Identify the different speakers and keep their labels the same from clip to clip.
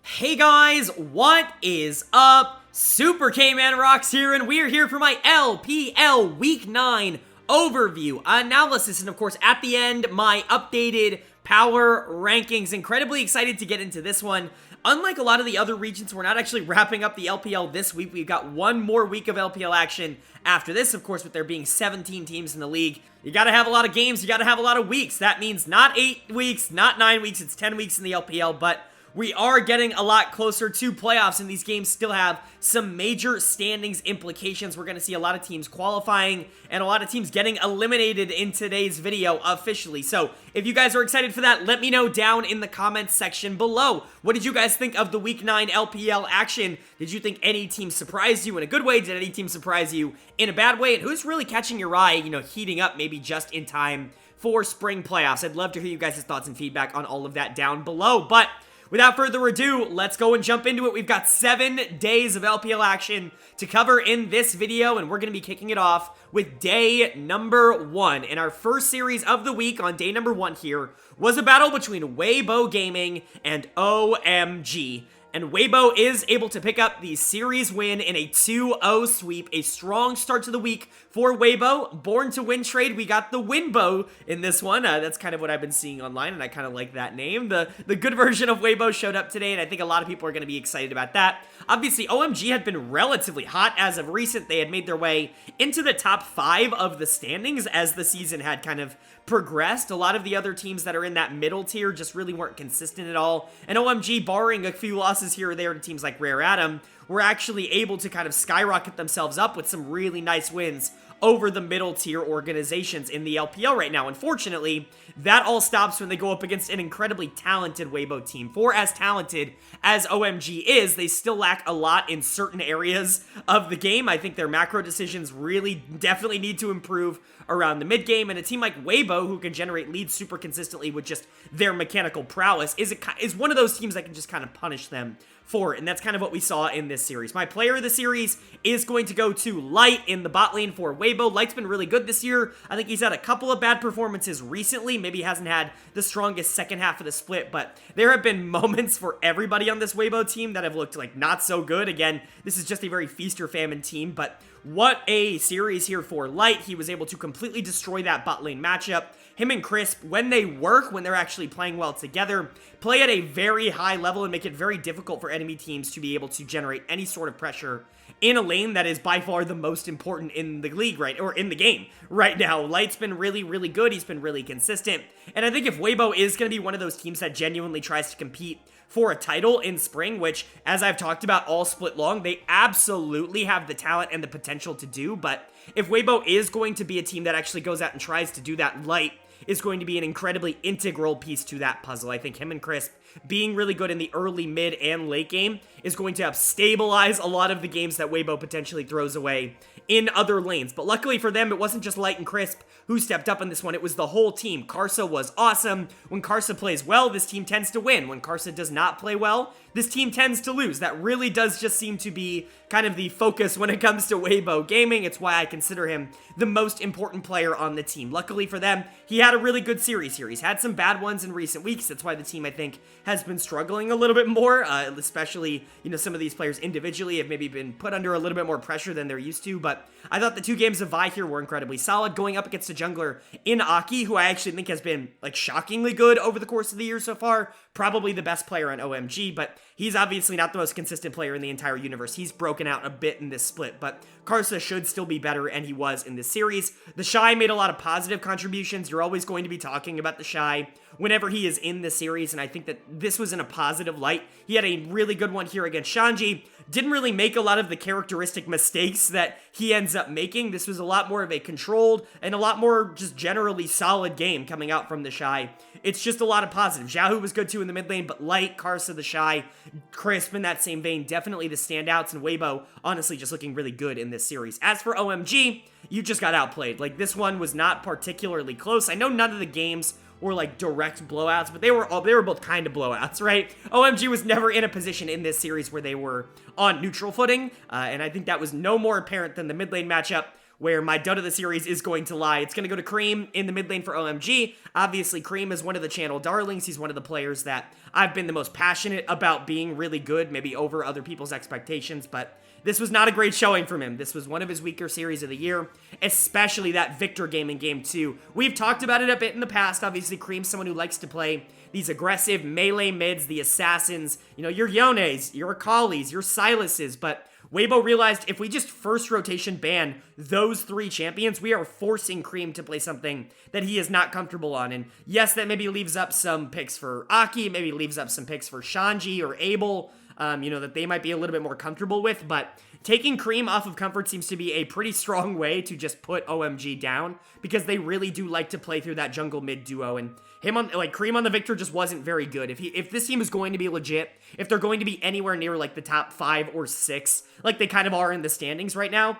Speaker 1: Hey guys, what is up? SuperKmanrocks here, and we're here for my LPL Week 9 overview, analysis, and of course, at the end, my updated power rankings. Incredibly excited to get into this one. Unlike a lot of the other regions, we're not actually wrapping up the LPL this week. We've got one more week of LPL action after this, of course, with there being 17 teams in the league. You gotta have a lot of games, you gotta have a lot of weeks. That means not 8 weeks, not 9 weeks, it's 10 weeks in the LPL, but we are getting a lot closer to playoffs, and these games still have some major standings implications. We're going to see a lot of teams qualifying and a lot of teams getting eliminated in today's video officially. So if you guys are excited for that, let me know down in the comments section below. What did you guys think of the Week 9 LPL action? Did you think any team surprised you in a good way? Did any team surprise you in a bad way? And who's really catching your eye, heating up maybe just in time for spring playoffs? I'd love to hear you guys' thoughts and feedback on all of that down below. But without further ado, let's go and jump into it. We've got 7 days of LPL action to cover in this video, and we're going to be kicking it off with day number 1. And our first series of the week on day number 1 here was a battle between Weibo Gaming and OMG. And Weibo is able to pick up the series win in a 2-0 sweep. A strong start to the week for Weibo. Born to win trade, we got the Winbo in this one. That's kind of what I've been seeing online, and I kind of like that name. The good version of Weibo showed up today, and I think a lot of people are going to be excited about that. Obviously, OMG had been relatively hot as of recent. They had made their way into the top 5 of the standings as the season had kind of progressed. A lot of the other teams that are in that middle tier just really weren't consistent at all. And OMG, barring a few losses here or there to teams like Rare Atom, were actually able to kind of skyrocket themselves up with some really nice wins over the middle tier organizations in the LPL right now. Unfortunately, that all stops when they go up against an incredibly talented Weibo team. For as talented as OMG is, they still lack a lot in certain areas of the game. I think their macro decisions really definitely need to improve around the mid game, and a team like Weibo, who can generate leads super consistently with just their mechanical prowess, is one of those teams that can just kind of punish them for it, and that's kind of what we saw in this series. My player of the series is going to go to Light in the bot lane for Weibo. Light's been really good this year. I think he's had a couple of bad performances recently. Maybe he hasn't had the strongest second half of the split, but there have been moments for everybody on this Weibo team that have looked like not so good. Again, this is just a very feast or famine team, but what a series here for Light. He was able to completely destroy that bot lane matchup. Him and Crisp, when they work, when they're actually playing well together, play at a very high level and make it very difficult for enemy teams to be able to generate any sort of pressure in a lane that is by far the most important in the league, right? Or in the game right now. Light's been really, really good. He's been really consistent. And I think if Weibo is going to be one of those teams that genuinely tries to compete for a title in spring, which, as I've talked about all split long, they absolutely have the talent and the potential to do. But if Weibo is going to be a team that actually goes out and tries to do that, Light is going to be an incredibly integral piece to that puzzle. I think him and Crisp being really good in the early, mid, and late game is going to help stabilize a lot of the games that Weibo potentially throws away in other lanes. But luckily for them, it wasn't just Light and Crisp who stepped up in this one. It was the whole team. Karsa was awesome. When Karsa plays well, this team tends to win. When Karsa does not play well, this team tends to lose. That really does just seem to be kind of the focus when it comes to Weibo Gaming. It's why I consider him the most important player on the team. Luckily for them, he had a really good series here. He's had some bad ones in recent weeks. That's why the team, I think, has been struggling a little bit more, especially, some of these players individually have maybe been put under a little bit more pressure than they're used to, but I thought the 2 games of Vi here were incredibly solid, going up against a jungler in Aki, who I actually think has been, shockingly good over the course of the year so far. Probably the best player on OMG, but he's obviously not the most consistent player in the entire universe. He's broken out a bit in this split, but Karsa should still be better, and he was in this series. The Shy made a lot of positive contributions. You're always going to be talking about the Shy whenever he is in the series, and I think that this was in a positive light. He had a really good one here against Shanji. Didn't really make a lot of the characteristic mistakes that he ends up making. This was a lot more of a controlled and a lot more just generally solid game coming out from the Shy. It's just a lot of positive. Xiaohu was good too in the mid lane, but Light, Karsa, the Shy, Crisp in that same vein, definitely the standouts, and Weibo honestly just looking really good in this series. As for OMG, you just got outplayed. This one was not particularly close. I know none of the games were direct blowouts, but they were both kind of blowouts, right? OMG was never in a position in this series where they were on neutral footing, and I think that was no more apparent than the mid lane matchup where my dud of the series is going to lie. It's going to go to Cream in the mid lane for OMG. Obviously, Cream is one of the channel darlings. He's one of the players that I've been the most passionate about being really good, maybe over other people's expectations, but this was not a great showing from him. This was one of his weaker series of the year, especially that Victor Gaming game 2. We've talked about it a bit in the past. Obviously, Cream's someone who likes to play these aggressive melee mids, the assassins, you know, your Yones, your Akali's, your Silas's, but Weibo realized if we just first rotation ban those 3 champions, we are forcing Cream to play something that he is not comfortable on. And yes, that maybe leaves up some picks for Aki, maybe leaves up some picks for Shanji or Abel, you know, that they might be a little bit more comfortable with, but taking Cream off of comfort seems to be a pretty strong way to just put OMG down, because they really do like to play through that jungle mid duo, and him on, like, Cream on the Victor just wasn't very good. If this team is going to be legit, if they're going to be anywhere near, like, the top 5 or 6, like they kind of are in the standings right now,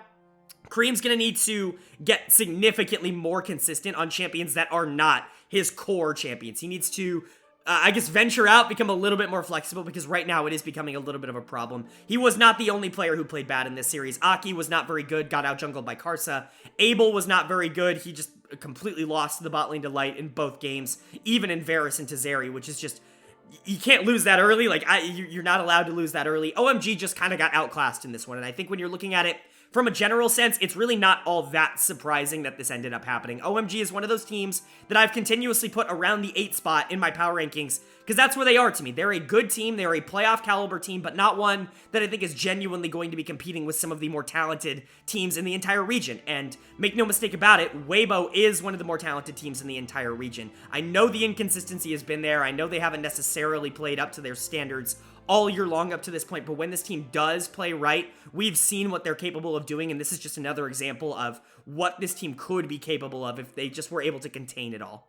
Speaker 1: Cream's gonna need to get significantly more consistent on champions that are not his core champions. He needs to I guess venture out, become a little bit more flexible, because right now it is becoming a little bit of a problem. He was not the only player who played bad in this series. Aki was not very good, got out jungled by Karsa. Abel was not very good. He just completely lost the bot lane to Light in both games, even in Varus and Tazeri, which is just, you can't lose that early. Like, you're not allowed to lose that early. OMG just kind of got outclassed in this one, and I think when you're looking at it from a general sense, it's really not all that surprising that this ended up happening. OMG is one of those teams that I've continuously put around the 8 spot in my power rankings, because that's where they are to me. They're a good team, they're a playoff caliber team, but not one that I think is genuinely going to be competing with some of the more talented teams in the entire region. And make no mistake about it, Weibo is one of the more talented teams in the entire region. I know the inconsistency has been there, I know they haven't necessarily played up to their standards all year long up to this point, but when this team does play right, we've seen what they're capable of doing, and this is just another example of what this team could be capable of if they just were able to contain it all.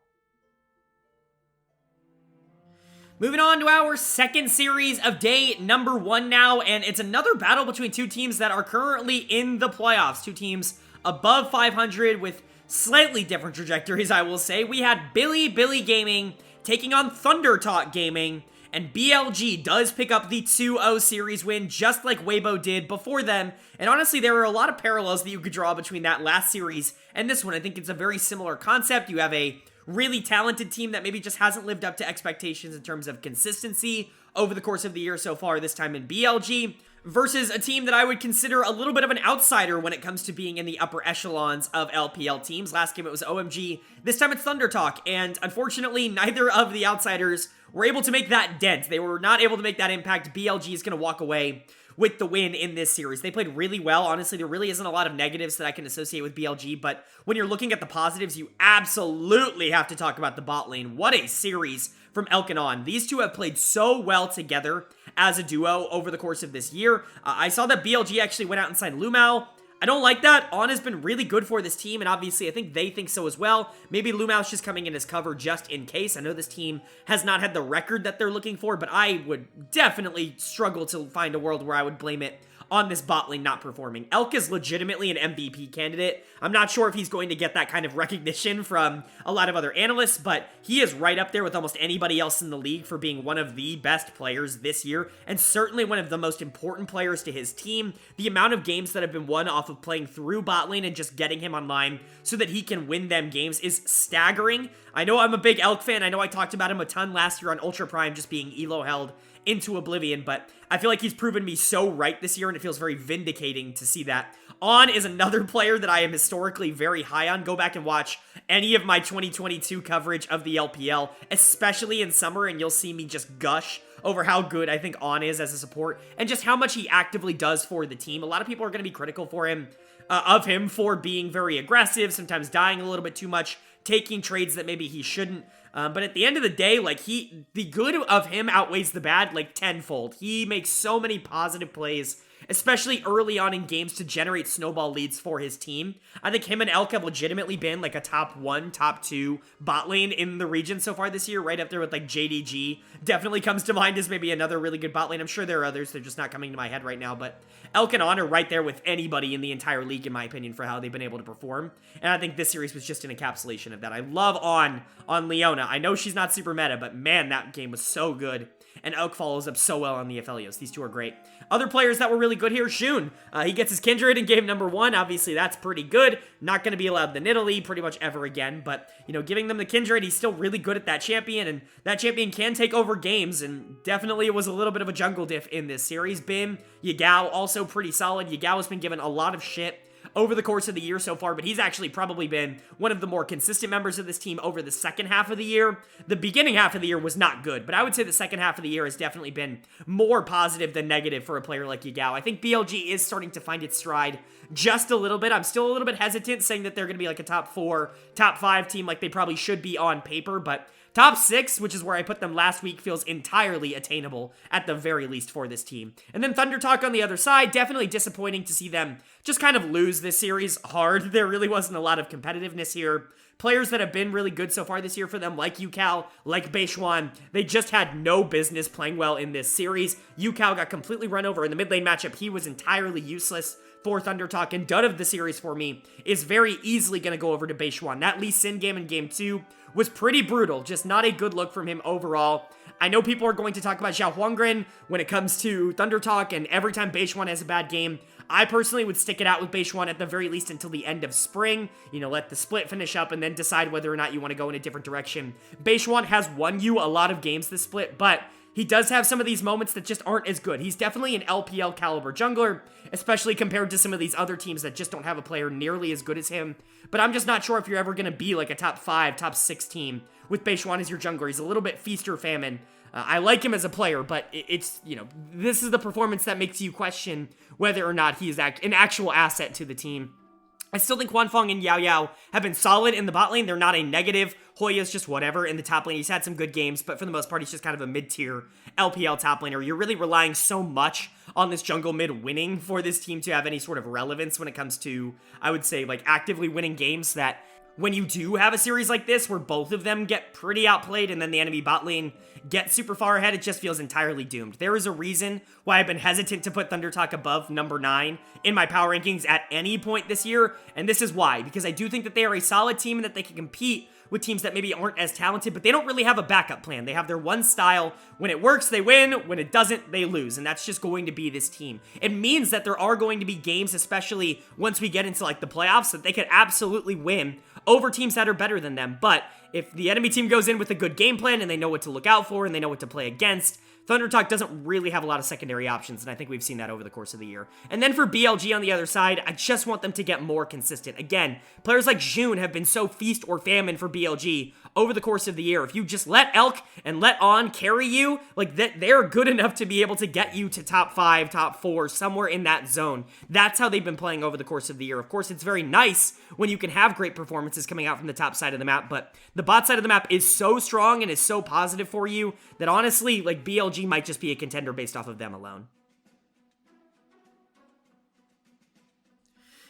Speaker 1: Moving on to our second series of day number 1 now, and it's another battle between 2 teams that are currently in the playoffs. 2 teams above 500 with slightly different trajectories, I will say. We had Bilibili Gaming taking on ThunderTalk Gaming, and BLG does pick up the 2-0 series win, just like Weibo did before them. And honestly, there are a lot of parallels that you could draw between that last series and this one. I think it's a very similar concept. You have a really talented team that maybe just hasn't lived up to expectations in terms of consistency over the course of the year so far, this time in BLG, versus a team that I would consider a little bit of an outsider when it comes to being in the upper echelons of LPL teams. Last game it was OMG, this time it's ThunderTalk, and unfortunately neither of the outsiders were able to make that dent. They were not able to make that impact. BLG is going to walk away with the win in this series. They played really well. Honestly, there really isn't a lot of negatives that I can associate with BLG, but when you're looking at the positives, you absolutely have to talk about the bot lane. What a series from Elk and On. These two have played so well together as a duo over the course of this year. I saw that BLG actually went out and signed Lumao. I don't like that. On has been really good for this team, and obviously I think they think so as well. Maybe Lumao's just coming in as cover just in case. I know this team has not had the record that they're looking for, but I would definitely struggle to find a world where I would blame it on this bot lane not performing. Elk is legitimately an MVP candidate. I'm not sure if he's going to get that kind of recognition from a lot of other analysts, but he is right up there with almost anybody else in the league for being one of the best players this year, and certainly one of the most important players to his team. The amount of games that have been won off of playing through bot lane and just getting him online so that he can win them games is staggering. I know I'm a big Elk fan. I know I talked about him a ton last year on Ultra Prime, just being elo held into oblivion, but I feel like he's proven me so right this year, and it feels very vindicating to see that. On is another player that I am historically very high on. Go back and watch any of my 2022 coverage of the LPL, especially in summer, and you'll see me just gush over how good I think On is as a support, and just how much he actively does for the team. A lot of people are going to be critical for him, of him for being very aggressive, sometimes dying a little bit too much, taking trades that maybe he shouldn't. But at the end of the day, like, the good of him outweighs the bad, like, tenfold. He makes so many positive plays, especially early on in games, to generate snowball leads for his team. I think him and Elk have legitimately been, like, a top 1, top 2 bot lane in the region so far this year, right up there with, like, JDG. Definitely comes to mind as maybe another really good bot lane. I'm sure there are others, they're just not coming to my head right now, but Elk and On are right there with anybody in the entire league, in my opinion, for how they've been able to perform. And I think this series was just an encapsulation of that. I love On Leona. I know she's not super meta, but man, that game was so good. and Elk follows up so well on the Aphelios. These two are great. Other players that were really good here, Shun. He gets his Kindred in game number 1. Obviously, that's pretty good. Not going to be allowed the Nidalee pretty much ever again, but, you know, giving them the Kindred, he's still really good at that champion, and that champion can take over games, and definitely it was a little bit of a jungle diff in this series. Bim, Yagao, also pretty solid. Yagao has been given a lot of shit over the course of the year so far, but he's actually probably been one of the more consistent members of this team over the second half of the year. The beginning half of the year was not good, but I would say the second half of the year has definitely been more positive than negative for a player like Yagao. I think BLG is starting to find its stride just a little bit. I'm still a little bit hesitant saying that they're going to be like a top 4, top 5 team like they probably should be on paper, but top 6, which is where I put them last week, feels entirely attainable at the very least for this team. And then ThunderTalk on the other side, definitely disappointing to see them just kind of lose this series hard. There really wasn't a lot of competitiveness here. Players that have been really good so far this year for them, like Yucal, like Beishwan, they just had no business playing well in this series. Yucal got completely run over in the mid lane matchup. He was entirely useless for ThunderTalk, and dud of the series for me is very easily going to go over to Beishwan. That Lee Sin game in game 2 was pretty brutal, just not a good look from him overall. I know people are going to talk about Xiao Huanggren when it comes to ThunderTalk, and every time Beishwan has a bad game, I personally would stick it out with Beishwan at the very least until the end of spring. You know, let the split finish up and then decide whether or not you want to go in a different direction. Beishwan has won you a lot of games this split, but he does have some of these moments that just aren't as good. He's definitely an LPL caliber jungler, especially compared to some of these other teams that just don't have a player nearly as good as him. But I'm just not sure if you're ever going to be like a top 5, top 6 team with Beishwan as your jungler. He's a little bit feast or famine. I like him as a player, but it's, you know, this is the performance that makes you question whether or not he's an actual asset to the team. I still think Huanfeng and Yao Yao have been solid in the bot lane. They're not a negative. Hoya's just whatever in the top lane. He's had some good games, but for the most part, he's just kind of a mid-tier LPL top laner. You're really relying so much on this jungle mid winning for this team to have any sort of relevance when it comes to, I would say, like, actively winning games, that when you do have a series like this where both of them get pretty outplayed and then the enemy bot lane gets super far ahead, it just feels entirely doomed. There is a reason why I've been hesitant to put ThunderTalk above number 9 in my power rankings at any point this year, and this is why. Because I do think that they are a solid team and that they can compete with teams that maybe aren't as talented, but they don't really have a backup plan. They have their one style. When it works, they win. When it doesn't, they lose, and that's just going to be this team. It means that there are going to be games, especially once we get into like the playoffs, that they could absolutely win over teams that are better than them. But if the enemy team goes in with a good game plan and they know what to look out for and they know what to play against, ThunderTalk doesn't really have a lot of secondary options, and I think we've seen that over the course of the year. And then for BLG on the other side, I just want them to get more consistent. Again, players like June have been so feast or famine for BLG over the course of the year. If you just let Elk and let On carry you, like that, they're good enough to be able to get you to top 5, top 4, somewhere in that zone. That's how they've been playing over the course of the year. Of course, it's very nice when you can have great performances coming out from the top side of the map, but the bot side of the map is so strong and is so positive for you that honestly, like, BLG might just be a contender based off of them alone.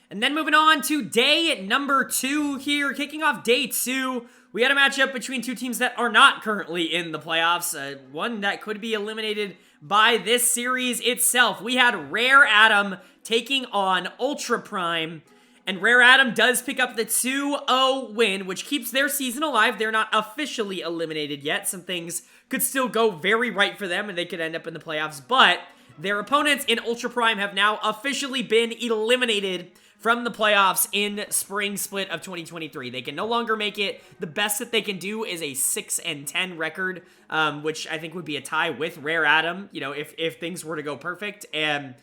Speaker 1: And then moving on to day number 2 here, kicking off day 2, we had a matchup between two teams that are not currently in the playoffs, one that could be eliminated by this series itself. We had Rare Atom taking on Ultra Prime, and Rare Atom does pick up the 2-0 win, which keeps their season alive. They're not officially eliminated yet. Some things could still go very right for them, and they could end up in the playoffs, but their opponents in Ultra Prime have now officially been eliminated from the playoffs in spring split of 2023. They can no longer make it. The best that they can do is a 6-10 record, which I think would be a tie with Rare Atom, you know, if things were to go perfect. And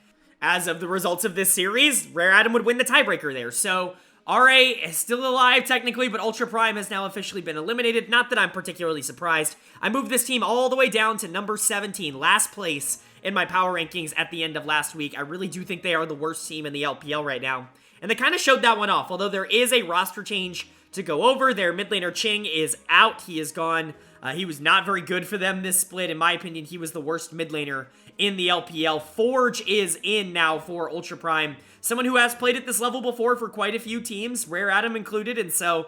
Speaker 1: as of the results of this series, Rare Atom would win the tiebreaker there. So RA is still alive technically, but Ultra Prime has now officially been eliminated. Not that I'm particularly surprised. I moved this team all the way down to number 17, last place in my power rankings at the end of last week. I really do think they are the worst team in the LPL right now. And they kind of showed that one off, although there is a roster change to go over. Their mid laner Ching is out. He is gone. He was not very good for them this split. In my opinion, he was the worst mid laner in the LPL. Forge is in now for Ultra Prime. Someone who has played at this level before for quite a few teams, Rare Atom included, and so,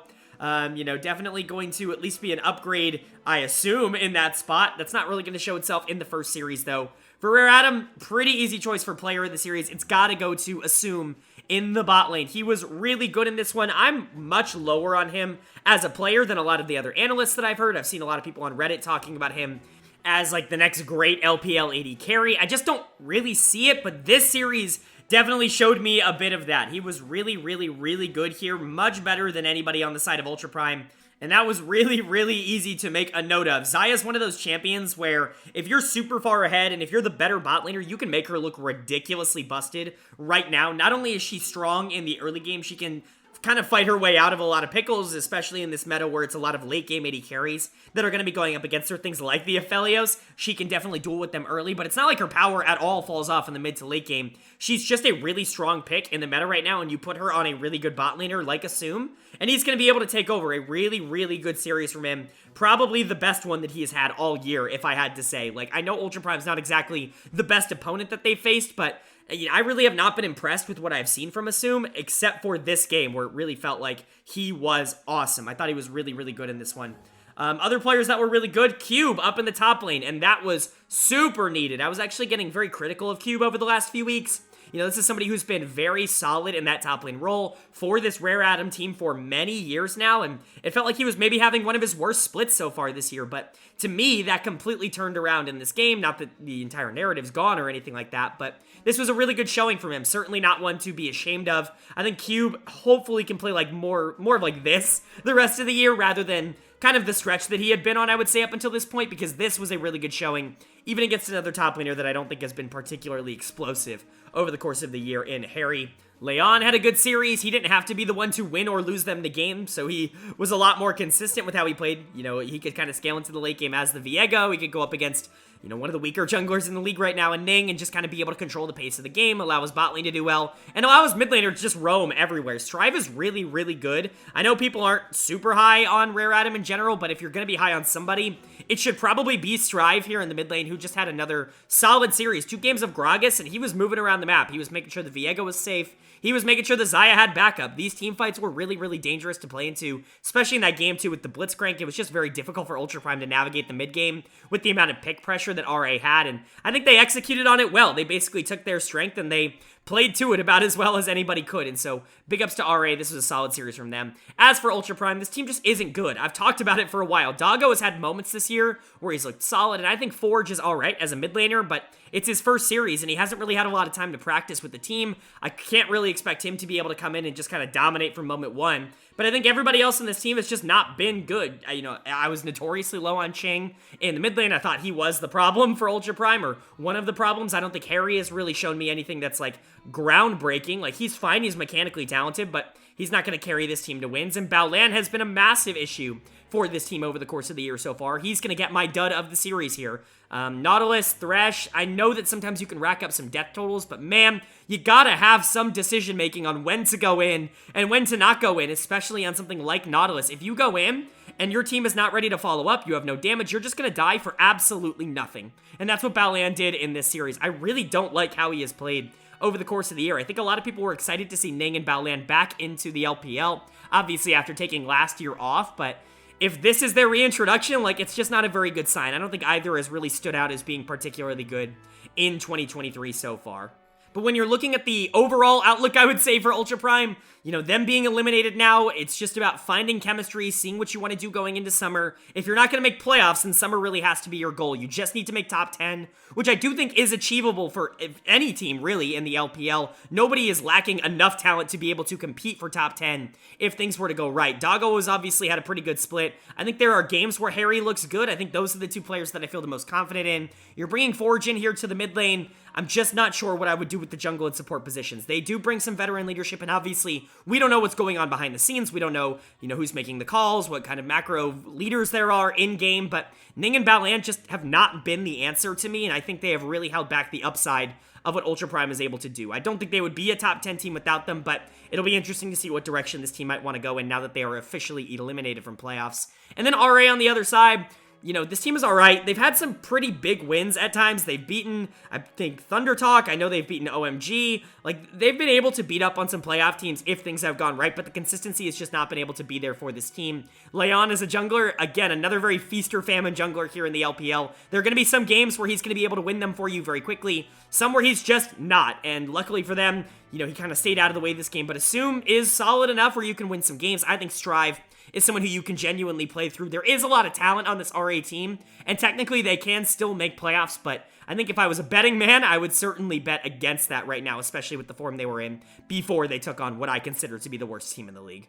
Speaker 1: you know, definitely going to at least be an upgrade, I assume, in that spot. That's not really going to show itself in the first series, though. For Rare Atom, pretty easy choice for player of the series. It's got to go to Assume in the bot lane. He was really good in this one. I'm much lower on him as a player than a lot of the other analysts that I've heard. I've seen a lot of people on Reddit talking about him as like the next great LPL AD carry. I just don't really see it, but this series definitely showed me a bit of that. He was really, really, really good here, much better than anybody on the side of Ultra Prime. And that was really, really easy to make a note of. Xayah's one of those champions where if you're super far ahead and if you're the better bot laner, you can make her look ridiculously busted right now. Not only is she strong in the early game, she can kind of fight her way out of a lot of pickles, especially in this meta where it's a lot of late game AD carries that are going to be going up against her. Things like the Aphelios, she can definitely duel with them early, but it's not like her power at all falls off in the mid to late game. She's just a really strong pick in the meta right now, and you put her on a really good bot laner like Assume, and he's going to be able to take over. A really, really good series from him. Probably the best one that he has had all year, if I had to say. Like, I know Ultra Prime's not exactly the best opponent that they faced, but I really have not been impressed with what I've seen from Assume, except for this game, where it really felt like he was awesome. I thought he was really, really good in this one. Other players that were really good, Cube up in the top lane, and that was super needed. I was actually getting very critical of Cube over the last few weeks. You know, this is somebody who's been very solid in that top lane role for this Rare Atom team for many years now, and it felt like he was maybe having one of his worst splits so far this year, but to me, that completely turned around in this game. Not that the entire narrative's gone or anything like that, but this was a really good showing from him. Certainly not one to be ashamed of. I think Cube hopefully can play like more of like this the rest of the year rather than kind of the stretch that he had been on, I would say, up until this point, because this was a really good showing, even against another top laner that I don't think has been particularly explosive over the course of the year in Harry. Leon had a good series. He didn't have to be the one to win or lose them the game, so he was a lot more consistent with how he played. You know, he could kind of scale into the late game as the Viego. He could go up against, you know, one of the weaker junglers in the league right now in Ning and just kind of be able to control the pace of the game, allow his bot lane to do well, and allow his mid laner to just roam everywhere. Strive is really, really good. I know people aren't super high on Rare Atom in general, but if you're going to be high on somebody, it should probably be Strive here in the mid lane, who just had another solid series. 2 games of Gragas, and he was moving around the map. He was making sure the Viego was safe. He was making sure the Xayah had backup. These team fights were really, really dangerous to play into, especially in that game 2 with the Blitzcrank. It was just very difficult for Ultra Prime to navigate the mid game with the amount of pick pressure that RA had, and I think they executed on it well. They basically took their strength and they played to it about as well as anybody could, and so big ups to RA. This was a solid series from them. As for Ultra Prime, this team just isn't good. I've talked about it for a while. Doggo has had moments this year where he's looked solid, and I think Forge is alright as a mid laner, but it's his first series, and he hasn't really had a lot of time to practice with the team. I can't really expect him to be able to come in and just kind of dominate from moment one, but I think everybody else in this team has just not been good. You know, I was notoriously low on Ching in the mid lane. I thought he was the problem for Ultra Prime, or one of the problems. I don't think Harry has really shown me anything that's like groundbreaking. Like, he's fine, he's mechanically talented, but he's not going to carry this team to wins. And Baolan has been a massive issue for this team over the course of the year so far. He's going to get my dud of the series here. Nautilus, Thresh, I know that sometimes you can rack up some death totals, but man, you gotta have some decision making on when to go in and when to not go in, especially on something like Nautilus. If you go in and your team is not ready to follow up, you have no damage, you're just gonna die for absolutely nothing. And that's what Baolan did in this series. I really don't like how he has played over the course of the year. I think a lot of people were excited to see Ning and Baolan back into the LPL, obviously after taking last year off, but if this is their reintroduction, like, it's just not a very good sign. I don't think either has really stood out as being particularly good in 2023 so far. But when you're looking at the overall outlook, I would say, for Ultra Prime, you know, them being eliminated now, it's just about finding chemistry, seeing what you want to do going into summer. If you're not going to make playoffs, then summer really has to be your goal. You just need to make top 10, which I do think is achievable for any team, really, in the LPL. Nobody is lacking enough talent to be able to compete for top 10 if things were to go right. Doggo has obviously had a pretty good split. I think there are games where Harry looks good. I think those are the 2 players that I feel the most confident in. You're bringing Forge in here to the mid lane. I'm just not sure what I would do with the jungle and support positions. They do bring some veteran leadership, and obviously, we don't know what's going on behind the scenes. We don't know, you know, who's making the calls, what kind of macro leaders there are in-game, but Ning and Baolan just have not been the answer to me, and I think they have really held back the upside of what Ultra Prime is able to do. I don't think they would be a top 10 team without them, but it'll be interesting to see what direction this team might want to go in now that they are officially eliminated from playoffs. And then RA on the other side, you know, this team is all right. They've had some pretty big wins at times. They've beaten, I think, ThunderTalk. I know they've beaten OMG. Like, they've been able to beat up on some playoff teams if things have gone right, but the consistency has just not been able to be there for this team. Leon is a jungler. Again, another very feast or famine jungler here in the LPL. There are going to be some games where he's going to be able to win them for you very quickly. Some where he's just not, and luckily for them, you know, he kind of stayed out of the way this game, but Assume is solid enough where you can win some games. I think Strive is someone who you can genuinely play through. There is a lot of talent on this RA team, and technically they can still make playoffs, but I think if I was a betting man, I would certainly bet against that right now, especially with the form they were in before they took on what I consider to be the worst team in the league.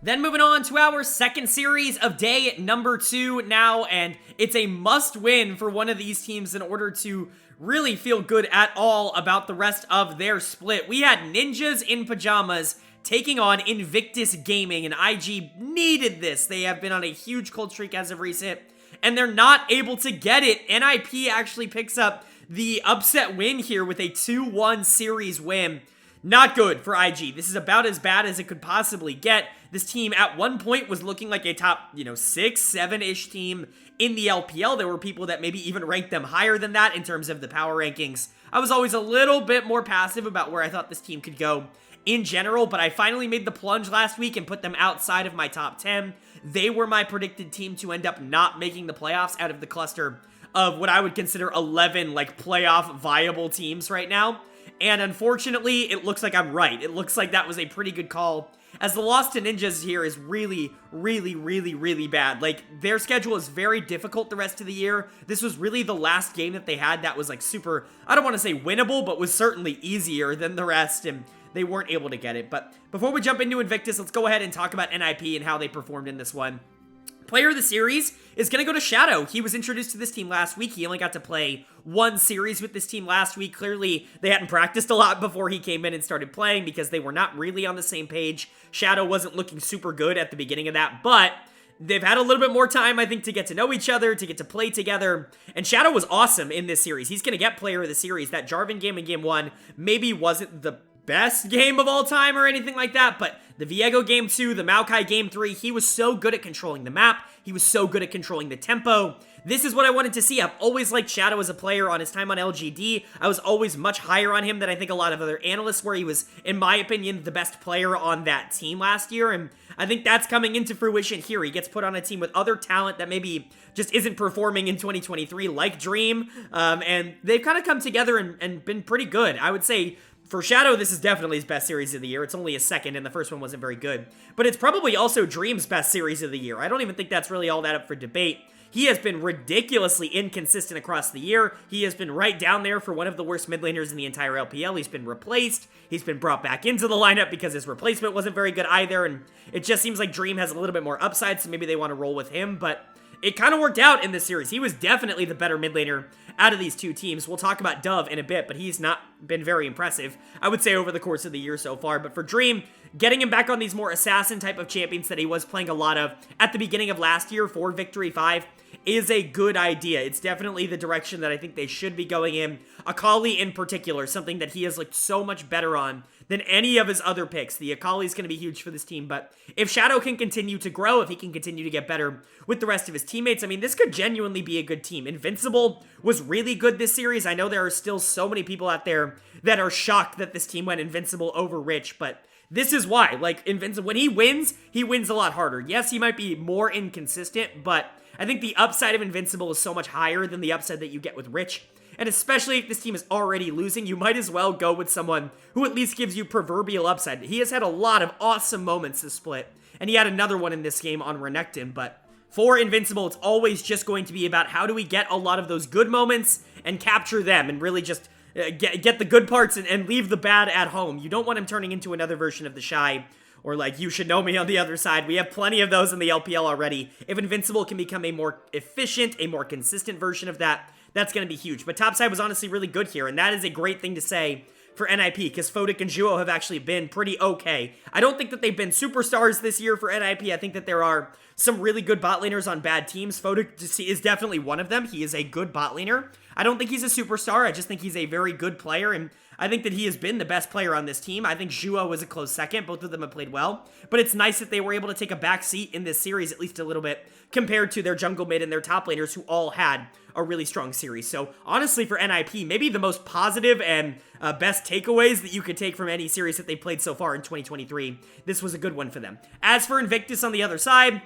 Speaker 1: Then moving on to our second series of day number 2 now, and it's a must-win for one of these teams in order to really feel good at all about the rest of their split. We had Ninjas in Pyjamas taking on Invictus Gaming, and IG needed this. They have been on a huge cold streak as of recent, and they're not able to get it. NIP actually picks up the upset win here with a 2-1 series win. Not good for IG. This is about as bad as it could possibly get. This team at one point was looking like a top, 6, 7-ish team in the LPL. There were people that maybe even ranked them higher than that in terms of the power rankings. I was always a little bit more passive about where I thought this team could go in general, but I finally made the plunge last week and put them outside of my top 10. They were my predicted team to end up not making the playoffs out of the cluster of what I would consider 11 playoff viable teams right now. And unfortunately, it looks like I'm right. It looks like that was a pretty good call, as the loss to Ninjas here is really, really, really, really bad. Their schedule is very difficult the rest of the year. This was really the last game that they had that was, super, I don't want to say winnable, but was certainly easier than the rest, and they weren't able to get it. But before we jump into Invictus, let's go ahead and talk about NIP and how they performed in this one. Player of the series is going to go to Shadow. He was introduced to this team last week. He only got to play one series with this team last week. Clearly, they hadn't practiced a lot before he came in and started playing because they were not really on the same page. Shadow wasn't looking super good at the beginning of that, but they've had a little bit more time, I think, to get to know each other, to get to play together, and Shadow was awesome in this series. He's going to get Player of the Series. That Jarvan game in Game 1 maybe wasn't the best game of all time or anything like that, but the Viego Game 2, the Maokai Game 3, he was so good at controlling the map. He was so good at controlling the tempo. This is what I wanted to see. I've always liked Shadow as a player. On his time on LGD, I was always much higher on him than I think a lot of other analysts were. He was, in my opinion, the best player on that team last year, and I think that's coming into fruition here. He gets put on a team with other talent that maybe just isn't performing in 2023, like Dream, and they've kind of come together and been pretty good. I would say for Shadow, this is definitely his best series of the year. It's only his second, and the first one wasn't very good. But it's probably also Dream's best series of the year. I don't even think that's really all that up for debate. He has been ridiculously inconsistent across the year. He has been right down there for one of the worst mid laners in the entire LPL. He's been replaced. He's been brought back into the lineup because his replacement wasn't very good either, and it just seems like Dream has a little bit more upside, so maybe they want to roll with him, but it kind of worked out in this series. He was definitely the better mid laner out of these two teams. We'll talk about Dove in a bit, but he's not been very impressive, I would say, over the course of the year so far. But for Dream, getting him back on these more assassin type of champions that he was playing a lot of at the beginning of last year for Victory 5 is a good idea. It's definitely the direction that I think they should be going in. Akali in particular, something that he has looked so much better on than any of his other picks. The Akali is going to be huge for this team, but if Shadow can continue to grow, if he can continue to get better with the rest of his teammates, I mean, this could genuinely be a good team. Invincible was really good this series. I know there are still so many people out there that are shocked that this team went Invincible over Rich, but this is why. Invincible, when he wins a lot harder. Yes, he might be more inconsistent, but I think the upside of Invincible is so much higher than the upside that you get with Rich. And especially if this team is already losing, you might as well go with someone who at least gives you proverbial upside. He has had a lot of awesome moments this split, and he had another one in this game on Renekton, but for Invincible, it's always just going to be about how do we get a lot of those good moments and capture them and really just get the good parts and leave the bad at home. You don't want him turning into another version of the Shy, or You Should Know Me on the other side. We have plenty of those in the LPL already. If Invincible can become a more efficient, a more consistent version of that, that's going to be huge. But topside was honestly really good here, and that is a great thing to say for NIP, because Fodic and Juo have actually been pretty okay. I don't think that they've been superstars this year for NIP. I think that there are some really good bot laners on bad teams. Fodic is definitely one of them. He is a good bot laner. I don't think he's a superstar. I just think he's a very good player, and I think that he has been the best player on this team. I think Juo was a close second. Both of them have played well, but it's nice that they were able to take a back seat in this series, at least a little bit, compared to their jungle mid and their top laners who all had a really strong series. So honestly, for NIP, maybe the most positive and best takeaways that you could take from any series that they played so far in 2023, this was a good one for them. As for Invictus on the other side,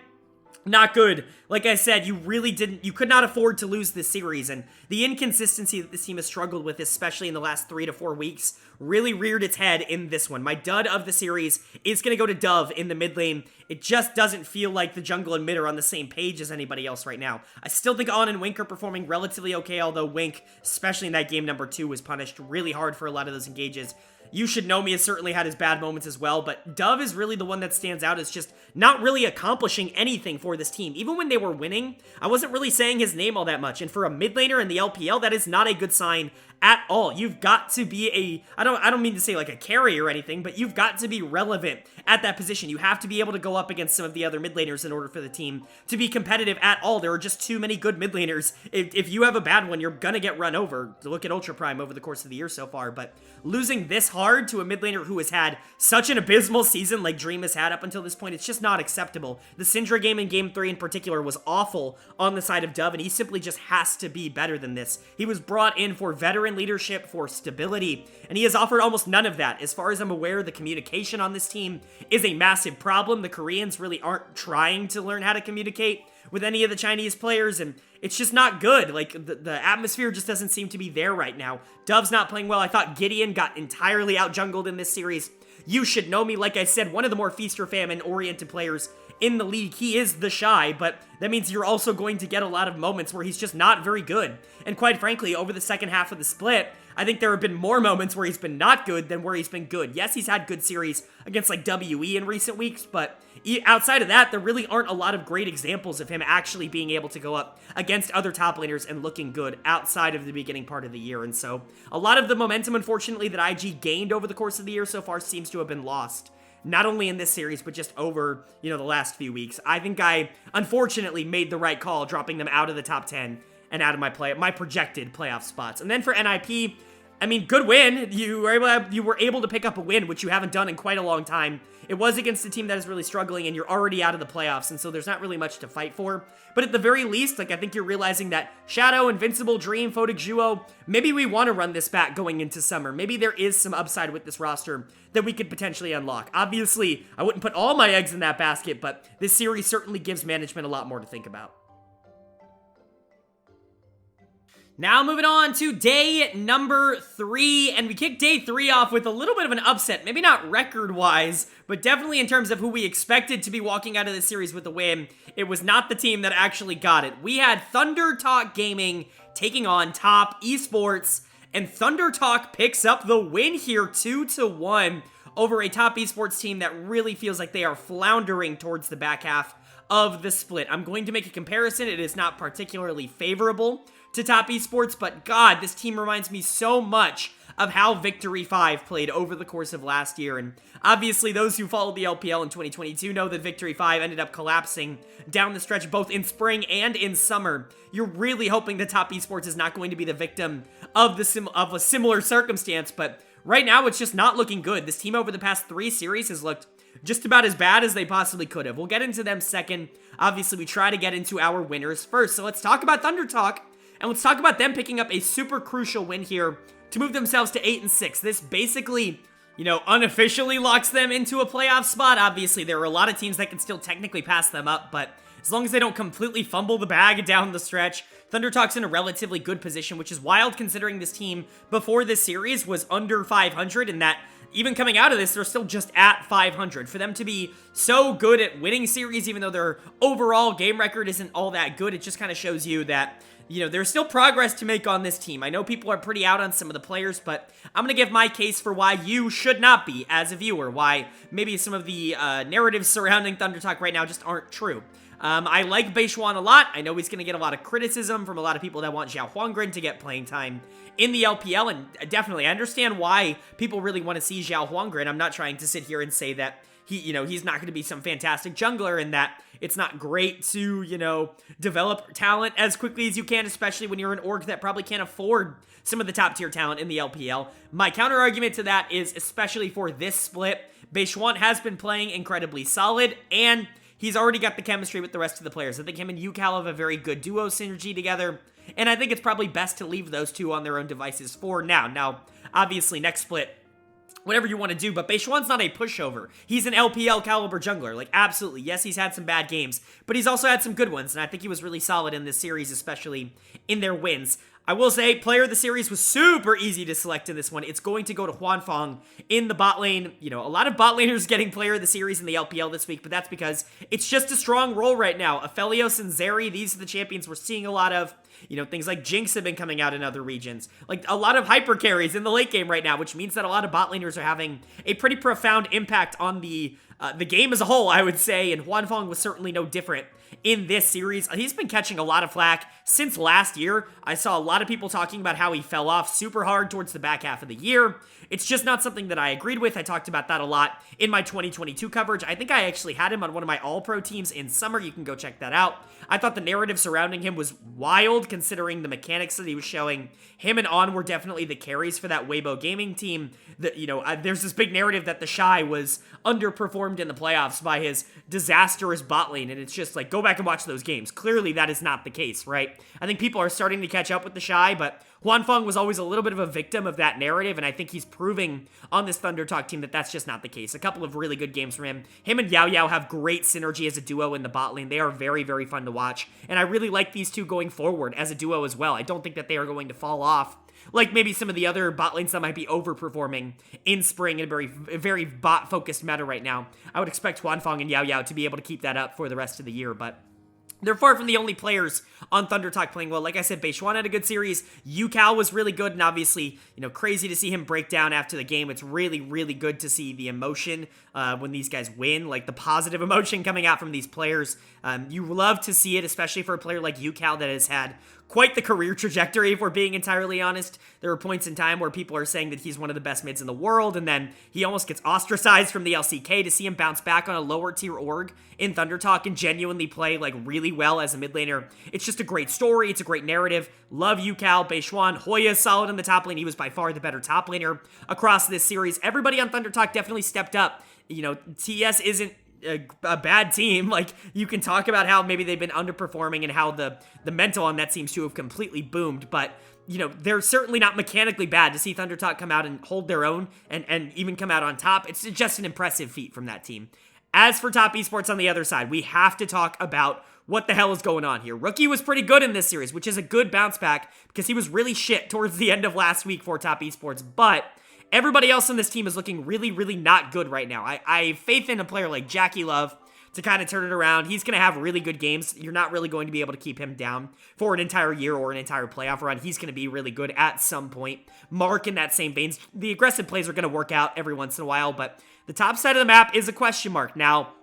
Speaker 1: Not good. Like I said, you could not afford to lose this series, and the inconsistency that this team has struggled with, especially in the last 3 to 4 weeks, really reared its head in this one. My dud of the series is going to go to Dove in the mid lane. It just doesn't feel like the jungle and mid are on the same page as anybody else right now. I still think On and Wink are performing relatively okay, although Wink, especially in that game number 2, was punished really hard for a lot of those engages. You Should Know Me has certainly had his bad moments as well, but Dove is really the one that stands out as just not really accomplishing anything for this team. Even when they were winning, I wasn't really saying his name all that much, and for a mid laner in the LPL, that is not a good sign at all. You've got to be I don't mean to say like a carry or anything, but you've got to be relevant at that position. You have to be able to go up against some of the other mid laners in order for the team to be competitive at all. There are just too many good mid laners. If you have a bad one, you're gonna get run over. Look at Ultra Prime over the course of the year so far, but losing this hard to a mid laner who has had such an abysmal season like Dream has had up until this point, it's just not acceptable. The Syndra game in Game 3 in particular was awful on the side of Dove, and he simply just has to be better than this. He was brought in for veteran leadership, for stability, and he has offered almost none of that. As far as I'm aware, the communication on this team is a massive problem. The Koreans really aren't trying to learn how to communicate with any of the Chinese players, and it's just not good. Like, the atmosphere just doesn't seem to be there right now. Dove's not playing well. I thought Gideon got entirely out-jungled in this series. You Should Know Me, like I said, one of the more feast or famine-oriented players in the league. He is the Shy, but that means you're also going to get a lot of moments where he's just not very good. And quite frankly, over the second half of the split, I think there have been more moments where he's been not good than where he's been good. Yes, he's had good series against like WE in recent weeks, but outside of that, there really aren't a lot of great examples of him actually being able to go up against other top laners and looking good outside of the beginning part of the year. And so a lot of the momentum, unfortunately, that IG gained over the course of the year so far seems to have been lost. Not only in this series, but just over, the last few weeks. I think I, unfortunately, made the right call dropping them out of the top 10 and out of my projected playoff spots. And then for NIP, I mean, good win. You were able to pick up a win, which you haven't done in quite a long time. It was against a team that is really struggling, and you're already out of the playoffs, and so there's not really much to fight for. But at the very least, I think you're realizing that Shadow, Invincible, Dream, Photic Duo, maybe we want to run this back going into summer. Maybe there is some upside with this roster that we could potentially unlock. Obviously, I wouldn't put all my eggs in that basket, but this series certainly gives management a lot more to think about. Now moving on to day number 3, and we kick day 3 off with a little bit of an upset. Maybe not record-wise, but definitely in terms of who we expected to be walking out of this series with a win. It was not the team that actually got it. We had ThunderTalk Gaming taking on Top Esports, and ThunderTalk picks up the win here 2-1 over a Top Esports team that really feels like they are floundering towards the back half of the split. I'm going to make a comparison. It is not particularly favorable to Top Esports, but God, this team reminds me so much of how Victory 5 played over the course of last year, and obviously those who followed the LPL in 2022 know that Victory 5 ended up collapsing down the stretch both in spring and in summer. You're really hoping that Top Esports is not going to be the victim of a similar circumstance, but right now it's just not looking good. This team over the past 3 series has looked just about as bad as they possibly could have. We'll get into them second. Obviously, we try to get into our winners first, so let's talk about ThunderTalk. And let's talk about them picking up a super crucial win here to move themselves to 8-6. This basically, unofficially locks them into a playoff spot. Obviously, there are a lot of teams that can still technically pass them up, but as long as they don't completely fumble the bag down the stretch, ThunderTalk's in a relatively good position, which is wild considering this team before this series was under 500, and that even coming out of this, they're still just at 500. For them to be so good at winning series, even though their overall game record isn't all that good, it just kind of shows you that there's still progress to make on this team. I know people are pretty out on some of the players, but I'm going to give my case for why you should not be as a viewer, why maybe some of the narratives surrounding ThunderTalk right now just aren't true. I like Beishuan a lot. I know he's going to get a lot of criticism from a lot of people that want Xiao Huangren to get playing time in the LPL, and definitely I understand why people really want to see Xiao Huangren. I'm not trying to sit here and say that he's not going to be some fantastic jungler and that it's not great to, develop talent as quickly as you can, especially when you're an org that probably can't afford some of the top tier talent in the LPL. My counter argument to that is, especially for this split, Beishuan has been playing incredibly solid, and he's already got the chemistry with the rest of the players. I think him and Yucal have a very good duo synergy together, and I think it's probably best to leave those two on their own devices for now. Now, obviously, next split, whatever you want to do, but Beishwan's not a pushover. He's an LPL caliber jungler, like, absolutely. Yes, he's had some bad games, but he's also had some good ones, and I think he was really solid in this series, especially in their wins. I will say, player of the series was super easy to select in this one. It's going to go to Huanfeng in the bot lane. You know, a lot of bot laners getting player of the series in the LPL this week, but that's because it's just a strong role right now. Aphelios and Zeri, these are the champions we're seeing a lot of. You know, things like Jinx have been coming out in other regions. Like, a lot of hyper carries in the late game right now, which means that a lot of bot laners are having a pretty profound impact on the game as a whole, I would say, and Huanfeng was certainly no different in this series. He's been catching a lot of flack since last year. I saw a lot of people talking about how he fell off super hard towards the back half of the year. It's just not something that I agreed with. I talked about that a lot in my 2022 coverage. I think I actually had him on one of my all-pro teams in summer. You can go check that out. I thought the narrative surrounding him was wild, considering the mechanics that he was showing. Him and On were definitely the carries for that Weibo Gaming team. There's this big narrative that the Shy was underperformed in the playoffs by his disastrous bot lane, and it's just like, go back and watch those games. Clearly, that is not the case, right? I think people are starting to catch up with the Shy, but Huanfeng was always a little bit of a victim of that narrative, and I think he's proving on this ThunderTalk team that that's just not the case. A couple of really good games for him. Him and Yao Yao have great synergy as a duo in the bot lane. They are very, very fun to watch, and I really like these two going forward as a duo as well. I don't think that they are going to fall off like maybe some of the other bot lanes that might be overperforming in spring in a very bot-focused meta right now. I would expect Huanfeng and Yao Yao to be able to keep that up for the rest of the year, but they're far from the only players on ThunderTalk playing well. Like I said, Beishwan had a good series. Yukao was really good, and obviously, crazy to see him break down after the game. It's really, really good to see the emotion when these guys win, like the positive emotion coming out from these players. You love to see it, especially for a player like Yukao that has had quite the career trajectory, if we're being entirely honest. There are points in time where people are saying that he's one of the best mids in the world, and then he almost gets ostracized from the LCK. To see him bounce back on a lower tier org in ThunderTalk and genuinely play like really well as a mid laner, it's just a great story. It's a great narrative. Love Yukao, Beishwan. Hoya's solid in the top lane. He was by far the better top laner across this series. Everybody on ThunderTalk definitely stepped up. TS isn't a bad team. Like, you can talk about how maybe they've been underperforming and how the mental on that seems to have completely boomed, but they're certainly not mechanically bad. To see ThunderTalk come out and hold their own and even come out on top, it's just an impressive feat from that team. As for Top Esports on the other side, we have to talk about what the hell is going on here. Rookie was pretty good in this series, which is a good bounce back because he was really shit towards the end of last week for Top Esports, but everybody else on this team is looking really, really not good right now. I have faith in a player like Jackie Love to kind of turn it around. He's going to have really good games. You're not really going to be able to keep him down for an entire year or an entire playoff run. He's going to be really good at some point. Mark in that same vein. The aggressive plays are going to work out every once in a while, but the top side of the map is a question mark. Now,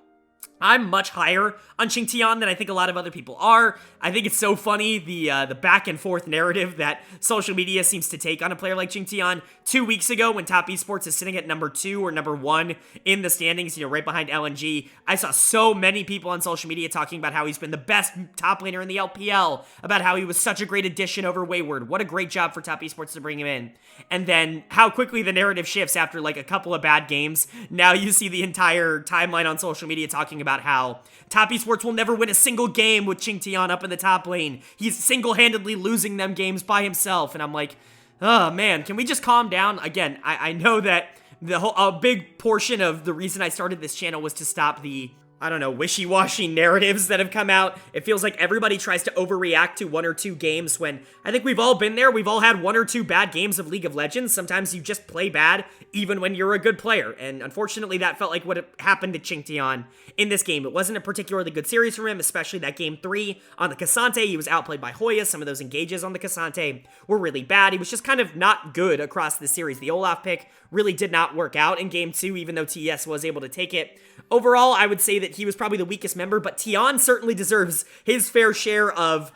Speaker 1: I'm much higher on Xingtian than I think a lot of other people are. I think it's so funny, the back and forth narrative that social media seems to take on a player like Xingtian. 2 weeks ago, when Top Esports is sitting at number 2 or number 1 in the standings, right behind LNG, I saw so many people on social media talking about how he's been the best top laner in the LPL, about how he was such a great addition over Wayward. What a great job for Top Esports to bring him in. And then how quickly the narrative shifts after like a couple of bad games. Now you see the entire timeline on social media talking about how Top Esports will never win a single game with Xingtian up in the top lane. He's single-handedly losing them games by himself. And I'm like, oh man, can we just calm down? Again, I know that a big portion of the reason I started this channel was to stop the wishy-washy narratives that have come out. It feels like everybody tries to overreact to 1 or 2 games when I think we've all been there. We've all had 1 or 2 bad games of League of Legends. Sometimes you just play bad even when you're a good player. And unfortunately, that felt like what happened to Xingtian in this game. It wasn't a particularly good series for him, especially that game 3 on the Cassante. He was outplayed by Hoya. Some of those engages on the Cassante were really bad. He was just kind of not good across the series. The Olaf pick really did not work out in game 2, even though TS was able to take it. Overall, I would say that he was probably the weakest member, but Tian certainly deserves his fair share of,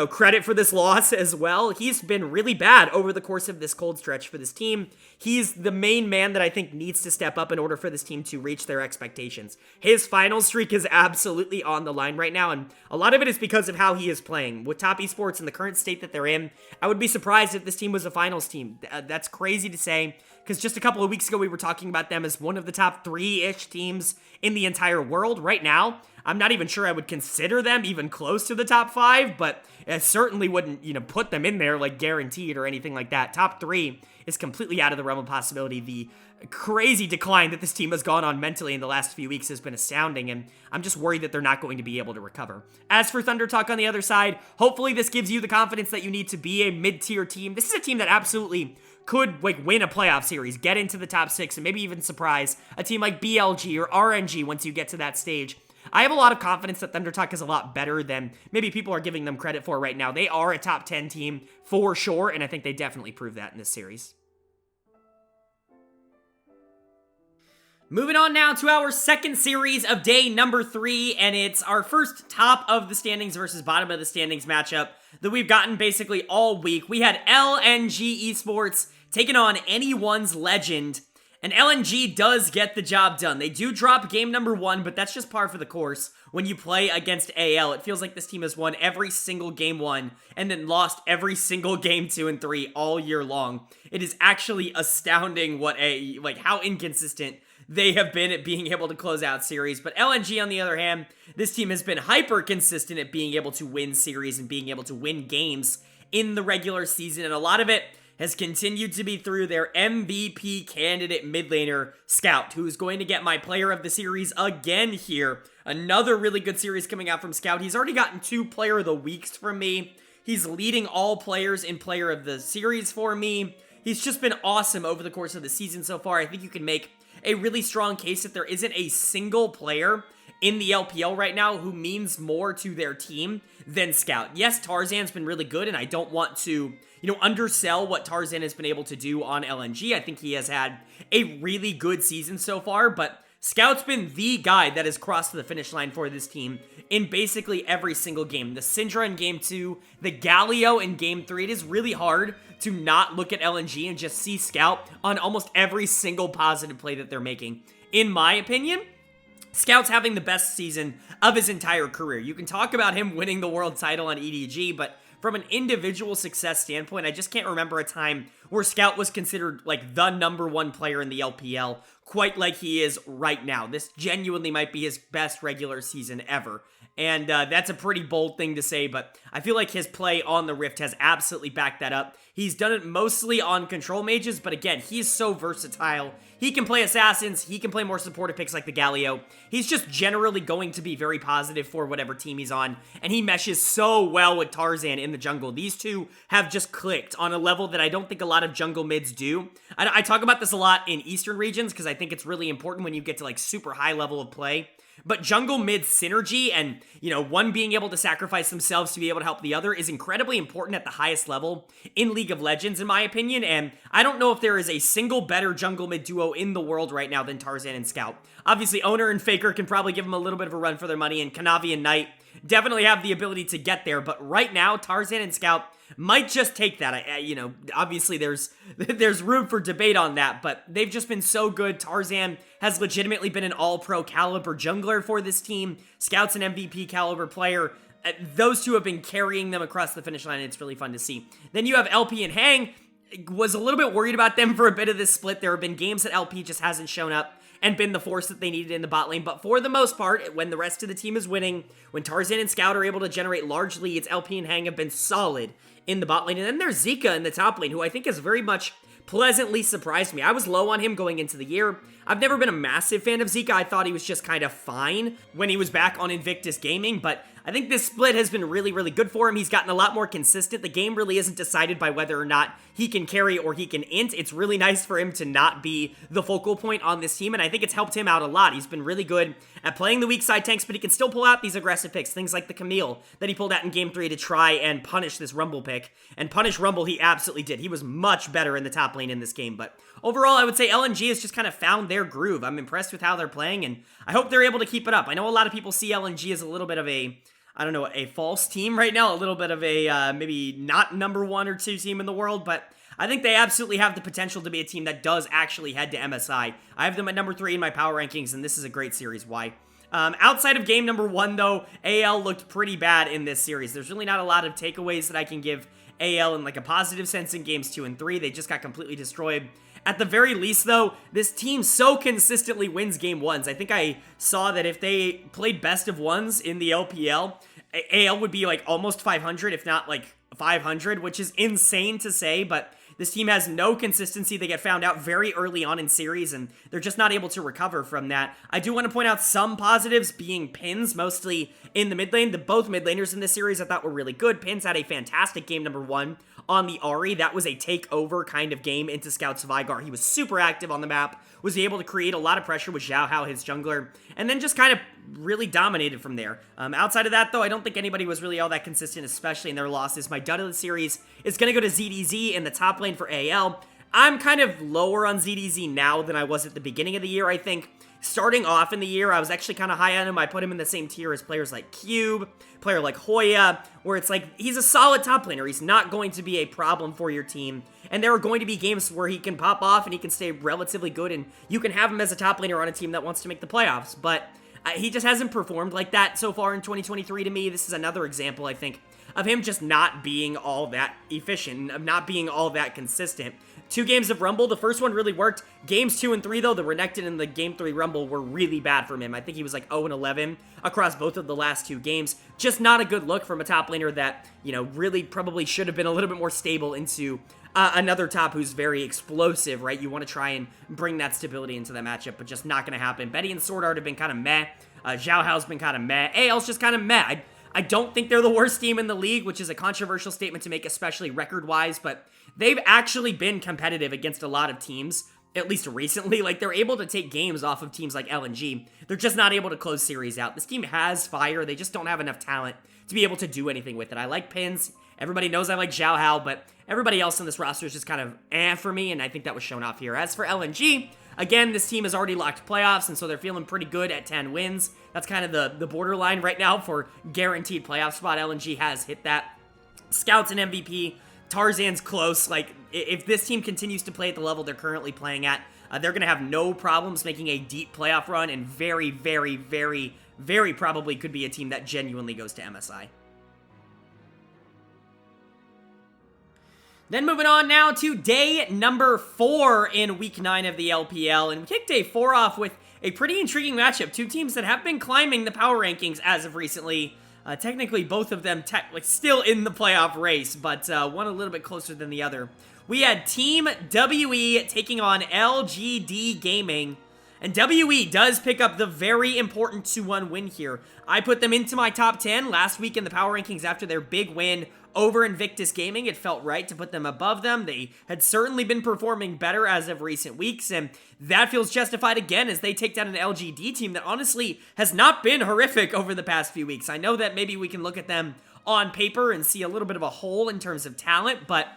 Speaker 1: credit for this loss as well. He's been really bad over the course of this cold stretch for this team. He's the main man that I think needs to step up in order for this team to reach their expectations. His final streak is absolutely on the line right now, and a lot of it is because of how he is playing. With Top Esports in the current state that they're in, I would be surprised if this team was a finals team. That's crazy to say, because just a couple of weeks ago, we were talking about them as one of the top 3-ish teams in the entire world. Right now, I'm not even sure I would consider them even close to the top 5, but I certainly wouldn't, put them in there like guaranteed or anything like that. Top 3 is completely out of the realm of possibility. The crazy decline that this team has gone on mentally in the last few weeks has been astounding, and I'm just worried that they're not going to be able to recover. As for ThunderTalk on the other side, hopefully this gives you the confidence that you need to be a mid-tier team. This is a team that absolutely could win a playoff series, get into the top 6, and maybe even surprise a team like BLG or RNG once you get to that stage. I have a lot of confidence that ThunderTalk is a lot better than maybe people are giving them credit for right now. They are a top 10 team for sure, and I think they definitely prove that in this series. Moving on now to our second series of day number 3, and it's our first top of the standings versus bottom of the standings matchup that we've gotten basically all week. We had LNG Esports taking on Anyone's Legend, and LNG does get the job done. They do drop game number 1, but that's just par for the course when you play against AL. It feels like this team has won every single game 1 and then lost every single game 2 and 3 all year long. It is actually astounding how inconsistent they have been at being able to close out series. But LNG, on the other hand, this team has been hyper consistent at being able to win series and being able to win games in the regular season, and a lot of it has continued to be through their MVP candidate mid laner, Scout, who is going to get my player of the series again here. Another really good series coming out from Scout. He's already gotten 2 player of the weeks from me. He's leading all players in player of the series for me. He's just been awesome over the course of the season so far. I think you can make a really strong case that there isn't a single player in the LPL right now who means more to their team than Scout. Yes, Tarzan's been really good, and I don't want to, undersell what Tarzan has been able to do on LNG. I think he has had a really good season so far, but Scout's been the guy that has crossed the finish line for this team in basically every single game. The Syndra in game 2, the Galio in game 3. It is really hard to not look at LNG and just see Scout on almost every single positive play that they're making. In my opinion, Scout's having the best season of his entire career. You can talk about him winning the world title on EDG, but from an individual success standpoint, I just can't remember a time where Scout was considered like the number 1 player in the LPL quite like he is right now. This genuinely might be his best regular season ever. And that's a pretty bold thing to say, but I feel like his play on the Rift has absolutely backed that up. He's done it mostly on control mages, but again, he's so versatile. He can play assassins, he can play more supportive picks like the Galio. He's just generally going to be very positive for whatever team he's on, and he meshes so well with Tarzan in the jungle. These two have just clicked on a level that I don't think a lot of jungle mids do. I talk about this a lot in Eastern regions because I think it's really important when you get to like super high level of play. But jungle mid synergy and, one being able to sacrifice themselves to be able to help the other is incredibly important at the highest level in League of Legends, in my opinion. And I don't know if there is a single better jungle mid duo in the world right now than Tarzan and Scout. Obviously, Owner and Faker can probably give them a little bit of a run for their money, and Kanavi and Knight definitely have the ability to get there. But right now, Tarzan and Scout might just take that. Obviously there's room for debate on that, but they've just been so good. Tarzan has legitimately been an all-pro caliber jungler for this team. Scout's an MVP caliber player. Those two have been carrying them across the finish line, and it's really fun to see. Then you have LP and Hang. Was a little bit worried about them for a bit of this split. There have been games that LP just hasn't shown up and been the force that they needed in the bot lane, but for the most part, when the rest of the team is winning, when Tarzan and Scout are able to generate large leads, LP and Hang have been solid in the bot lane. And then there's Zika in the top lane, who I think has very much pleasantly surprised me. I was low on him going into the year. I've never been a massive fan of Zika. I thought he was just kind of fine when he was back on Invictus Gaming, but I think this split has been really, really good for him. He's gotten a lot more consistent. The game really isn't decided by whether or not he can carry or he can int. It's really nice for him to not be the focal point on this team, and I think it's helped him out a lot. He's been really good at playing the weak side tanks, but he can still pull out these aggressive picks, things like the Camille that he pulled out in Game 3 to try and punish this Rumble pick. And punish Rumble he absolutely did. He was much better in the top lane in this game, but overall, I would say LNG has just kind of found their groove. I'm impressed with how they're playing, and I hope they're able to keep it up. I know a lot of people see LNG as a little bit of a false team right now, a little bit of a maybe not number 1 or 2 team in the world, but I think they absolutely have the potential to be a team that does actually head to MSI. I have them at number 3 in my power rankings, and this is a great series. Why? Outside of game number 1, though, AL looked pretty bad in this series. There's really not a lot of takeaways that I can give AL in like a positive sense in games 2 and 3. They just got completely destroyed At the very least, though, this team so consistently wins game ones. I think I saw that if they played best of ones in the LPL, AL would be like almost 500, if not like 500, which is insane to say, but this team has no consistency. They get found out very early on in series, and they're just not able to recover from that. I do want to point out some positives being Pins, mostly in the mid lane. Both mid laners in this series I thought were really good. Pins had a fantastic game number 1 on the Ahri. That was a takeover kind of game into Scout's Vigar. He was super active on the map, was able to create a lot of pressure with Xiao Hao, his jungler, and then just kind of really dominated from there. Outside of that, though, I don't think anybody was really all that consistent, especially in their losses. My dud of the series is going to go to ZDZ in the top lane for AL. I'm kind of lower on ZDZ now than I was at the beginning of the year, I think. Starting off in the year, I was actually kind of high on him. I put him in the same tier as players like Cube, player like Hoya, where it's like, he's a solid top laner. He's not going to be a problem for your team. And there are going to be games where he can pop off and he can stay relatively good, and you can have him as a top laner on a team that wants to make the playoffs. But he just hasn't performed like that so far in 2023 to me. This is another example, I think, of him just not being all that efficient, of not being all that consistent. 2 games of Rumble, the first one really worked. Games 2 and 3, though, the Renekton and the Game 3 Rumble were really bad from him. I think he was like 0-11 across both of the last 2 games. Just not a good look from a top laner that, you know, really probably should have been a little bit more stable into another top who's very explosive, right? You want to try and bring that stability into that matchup, but just not going to happen. Betty and Sword Art have been kind of meh. Xiao Hao's been kind of meh. AL's just kind of meh. I don't think they're the worst team in the league, which is a controversial statement to make, especially record-wise, but they've actually been competitive against a lot of teams, at least recently. Like, they're able to take games off of teams like LNG. They're just not able to close series out. This team has fire. They just don't have enough talent to be able to do anything with it. I like Pins. Everybody knows I like Xiao Hao, but everybody else on this roster is just kind of for me, and I think that was shown off here. As for LNG, again, this team has already locked playoffs, and so they're feeling pretty good at 10 wins. That's kind of the borderline right now for guaranteed playoff spot. LNG has hit that. Scouts and MVP. Tarzan's close. Like, if this team continues to play at the level they're currently playing at, they're going to have no problems making a deep playoff run, and very, very, very, very probably could be a team that genuinely goes to MSI. Then moving on now to day number 4 in week 9 of the LPL, and we kicked day 4 off with a pretty intriguing matchup. 2 teams that have been climbing the power rankings as of recently. Technically, both of them still in the playoff race, but one a little bit closer than the other. We had Team WE taking on LGD Gaming, and WE does pick up the very important 2-1 win here. I put them into my top 10 last week in the power rankings after their big win over Invictus Gaming. It felt right to put them above them. They had certainly been performing better as of recent weeks, and that feels justified again as they take down an LGD team that honestly has not been horrific over the past few weeks. I know that maybe we can look at them on paper and see a little bit of a hole in terms of talent, but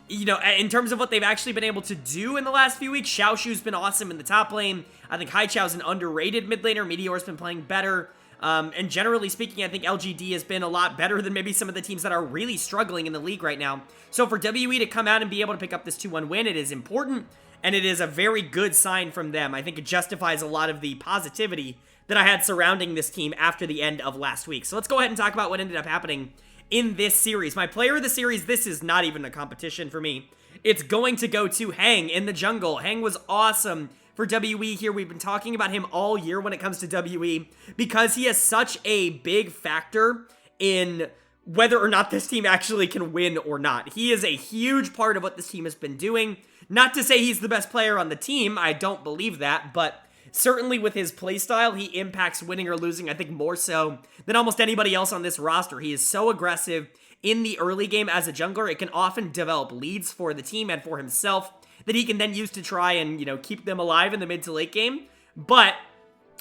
Speaker 1: you know, in terms of what they've actually been able to do in the last few weeks, Xiaoshu's been awesome in the top lane. I think Haichao's an underrated mid laner. Meteor's been playing better. And generally speaking, I think LGD has been a lot better than maybe some of the teams that are really struggling in the league right now. So for WE to come out and be able to pick up this 2-1 win, it is important, and it is a very good sign from them. I think it justifies a lot of the positivity that I had surrounding this team after the end of last week. So let's go ahead and talk about what ended up happening in this series. My player of the series, this is not even a competition for me. It's going to go to Hang in the jungle. Hang was awesome for WE here. We've been talking about him all year when it comes to WE because he has such a big factor in whether or not this team actually can win or not. He is a huge part of what this team has been doing. Not to say he's the best player on the team, I don't believe that, but certainly with his playstyle, he impacts winning or losing, I think more so than almost anybody else on this roster. He is so aggressive in the early game as a jungler. It can often develop leads for the team and for himself that he can then use to try and, you know, keep them alive in the mid to late game. But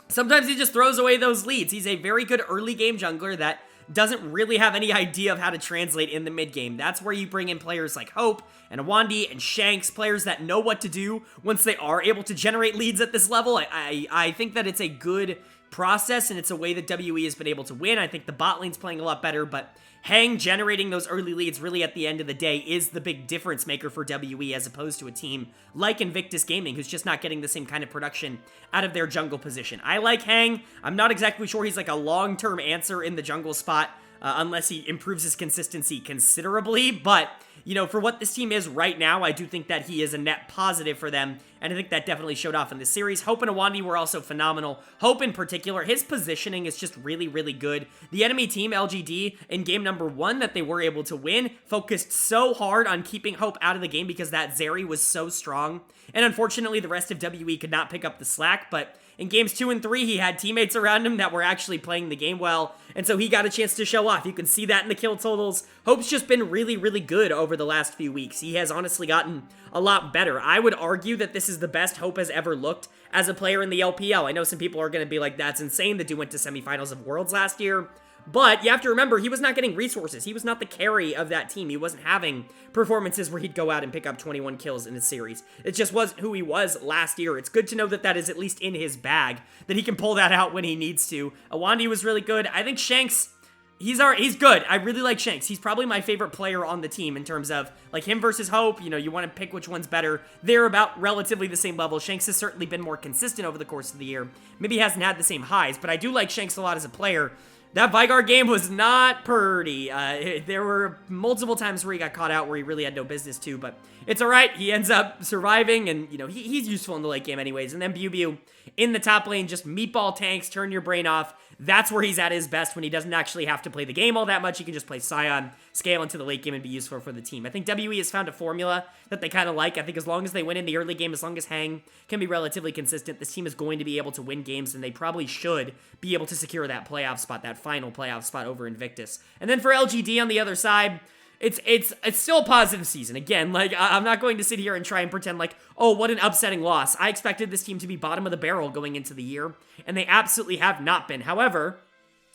Speaker 1: sometimes he just throws away those leads. He's a very good early game jungler that doesn't really have any idea of how to translate in the mid game. That's where you bring in players like Hope and Awandi and Shanks, players that know what to do once they are able to generate leads at this level. I think that it's a good process, and it's a way that WE has been able to win. I think the bot lane's playing a lot better, but Hang generating those early leads really at the end of the day is the big difference maker for WE as opposed to a team like Invictus Gaming, who's just not getting the same kind of production out of their jungle position. I like Hang. I'm not exactly sure he's like a long-term answer in the jungle spot unless he improves his consistency considerably, but you know, for what this team is right now, I do think that he is a net positive for them, and I think that definitely showed off in this series. Hope and Awandi were also phenomenal. Hope in particular, his positioning is just really, really good. The enemy team, LGD, in game number 1 that they were able to win, focused so hard on keeping Hope out of the game because that Zeri was so strong. And unfortunately, the rest of WE could not pick up the slack, but in games 2 and 3, he had teammates around him that were actually playing the game well, and so he got a chance to show off. You can see that in the kill totals. Hope's just been really, really good over the last few weeks. He has honestly gotten a lot better. I would argue that this is the best Hope has ever looked as a player in the LPL. I know some people are going to be like, that's insane. The dude went to semifinals of Worlds last year. But you have to remember, he was not getting resources. He was not the carry of that team. He wasn't having performances where he'd go out and pick up 21 kills in a series. It just wasn't who he was last year. It's good to know that that is at least in his bag, that he can pull that out when he needs to. Awandi was really good. I think Shanks, he's good. I really like Shanks. He's probably my favorite player on the team in terms of, like, him versus Hope. You know, you want to pick which one's better. They're about relatively the same level. Shanks has certainly been more consistent over the course of the year. Maybe he hasn't had the same highs, but I do like Shanks a lot as a player. That Vygar game was not pretty. There were multiple times where he got caught out where he really had no business to, but it's all right. He ends up surviving, and, you know, he's useful in the late game anyways. And then Bubu in the top lane, just meatball tanks, turn your brain off. That's where he's at his best when he doesn't actually have to play the game all that much. He can just play Scion, scale into the late game, and be useful for the team. I think WE has found a formula that they kind of like. I think as long as they win in the early game, as long as Hang can be relatively consistent, this team is going to be able to win games, and they probably should be able to secure that playoff spot, that final playoff spot over Invictus. And then for LGD on the other side, it's still a positive season. Again, like, I'm not going to sit here and try and pretend like, oh, what an upsetting loss. I expected this team to be bottom of the barrel going into the year, and they absolutely have not been. However,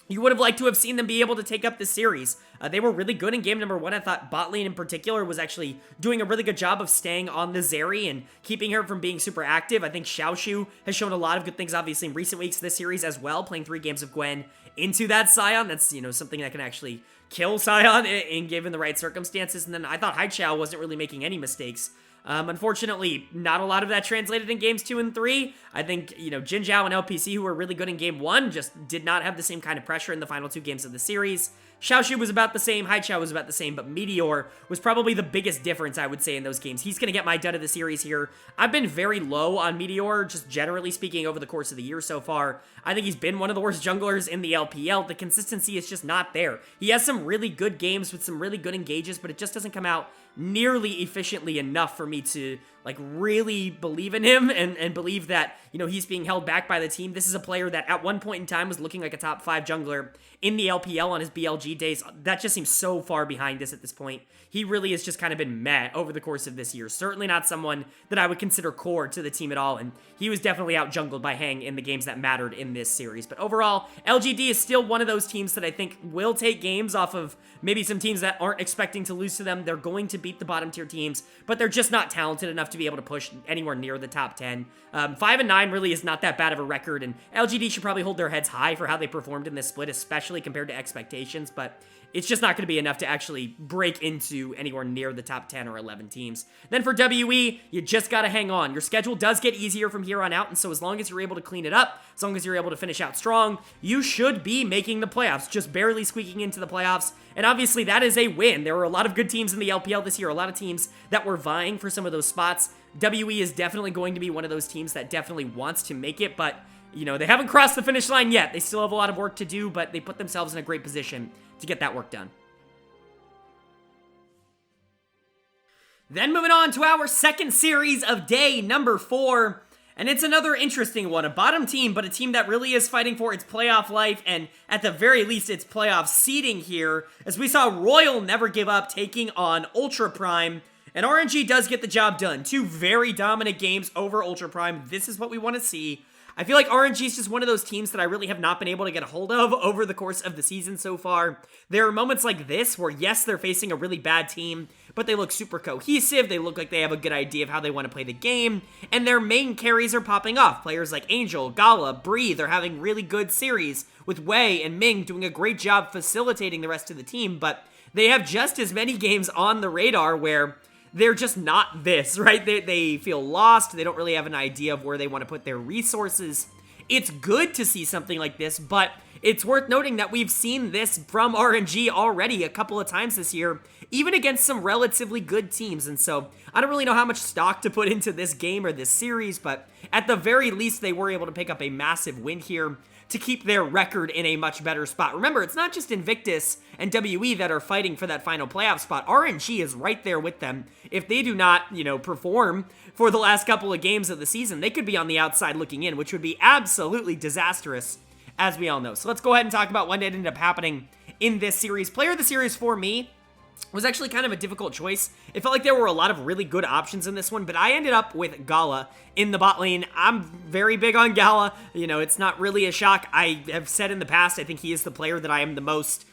Speaker 1: you would have liked to have seen them be able to take up this series. They were really good in game number 1. I thought bot lane in particular was actually doing a really good job of staying on the Zeri and keeping her from being super active. I think Xiaoshu has shown a lot of good things, obviously, in recent weeks this series as well, playing 3 games of Gwen into that Scion. That's, you know, something that can actually kill Scion in given the right circumstances. And then I thought Haichao wasn't really making any mistakes. Unfortunately, not a lot of that translated in games 2 and 3. I think, you know, Jin Zhao and LPC, who were really good in game 1, just did not have the same kind of pressure in the final 2 games of the series. Xiaoshu was about the same, Haichao was about the same, but Meteor was probably the biggest difference, I would say, in those games. He's going to get my dud of the series here. I've been very low on Meteor, just generally speaking, over the course of the year so far. I think he's been one of the worst junglers in the LPL. The consistency is just not there. He has some really good games with some really good engages, but it just doesn't come out nearly efficiently enough for me to, like, really believe in him and believe that, you know, he's being held back by the team. This is a player that at one point in time was looking like a top 5 jungler in the LPL on his BLG days. That just seems so far behind us at this point. He really has just kind of been meh over the course of this year. Certainly not someone that I would consider core to the team at all, and he was definitely out jungled by Hang in the games that mattered in this series. But overall, LGD is still one of those teams that I think will take games off of maybe some teams that aren't expecting to lose to them. They're going to beat the bottom tier teams, but they're just not talented enough to be able to push anywhere near the top 10. 5-9 really is not that bad of a record, and LGD should probably hold their heads high for how they performed in this split, especially compared to expectations, but it's just not going to be enough to actually break into anywhere near the top 10 or 11 teams. Then for WE, you just got to hang on. Your schedule does get easier from here on out, and so as long as you're able to clean it up, as long as you're able to finish out strong, you should be making the playoffs, just barely squeaking into the playoffs, and obviously that is a win. There were a lot of good teams in the LPL this year, a lot of teams that were vying for some of those spots. WE is definitely going to be one of those teams that definitely wants to make it, but, you know, they haven't crossed the finish line yet. They still have a lot of work to do, but they put themselves in a great position to get that work done. Then moving on to our second series of day number 4, and it's another interesting one. A bottom team, but a team that really is fighting for its playoff life, and at the very least, its playoff seeding here, as we saw Royal Never Give Up taking on Ultra Prime, and RNG does get the job done. 2 very dominant games over Ultra Prime. This is what we want to see. I feel like RNG is just one of those teams that I really have not been able to get a hold of over the course of the season so far. There are moments like this where, yes, they're facing a really bad team, but they look super cohesive. They look like they have a good idea of how they want to play the game, and their main carries are popping off. Players like Angel, Gala, Bree, they're having really good series, with Wei and Ming doing a great job facilitating the rest of the team, but they have just as many games on the radar where they're just not this, right? They feel lost. They don't really have an idea of where they want to put their resources it's good to see something like this, but it's worth noting that we've seen this from RNG already a couple of times this year, even against some relatively good teams. And so I don't really know how much stock to put into this game or this series, but at the very least, they were able to pick up a massive win here to keep their record in a much better spot. Remember, it's not just Invictus and WE that are fighting for that final playoff spot. RNG is right there with them. If they do not, perform for the last couple of games of the season, they could be on the outside looking in, which would be absolutely disastrous, as we all know. So let's go ahead and talk about what ended up happening in this series. Player of the series for me was actually kind of a difficult choice. It felt like there were a lot of really good options in this one, but I ended up with Gala in the bot lane. I'm very big on Gala. It's not really a shock. I have said in the past, I think he is the player that I am the most,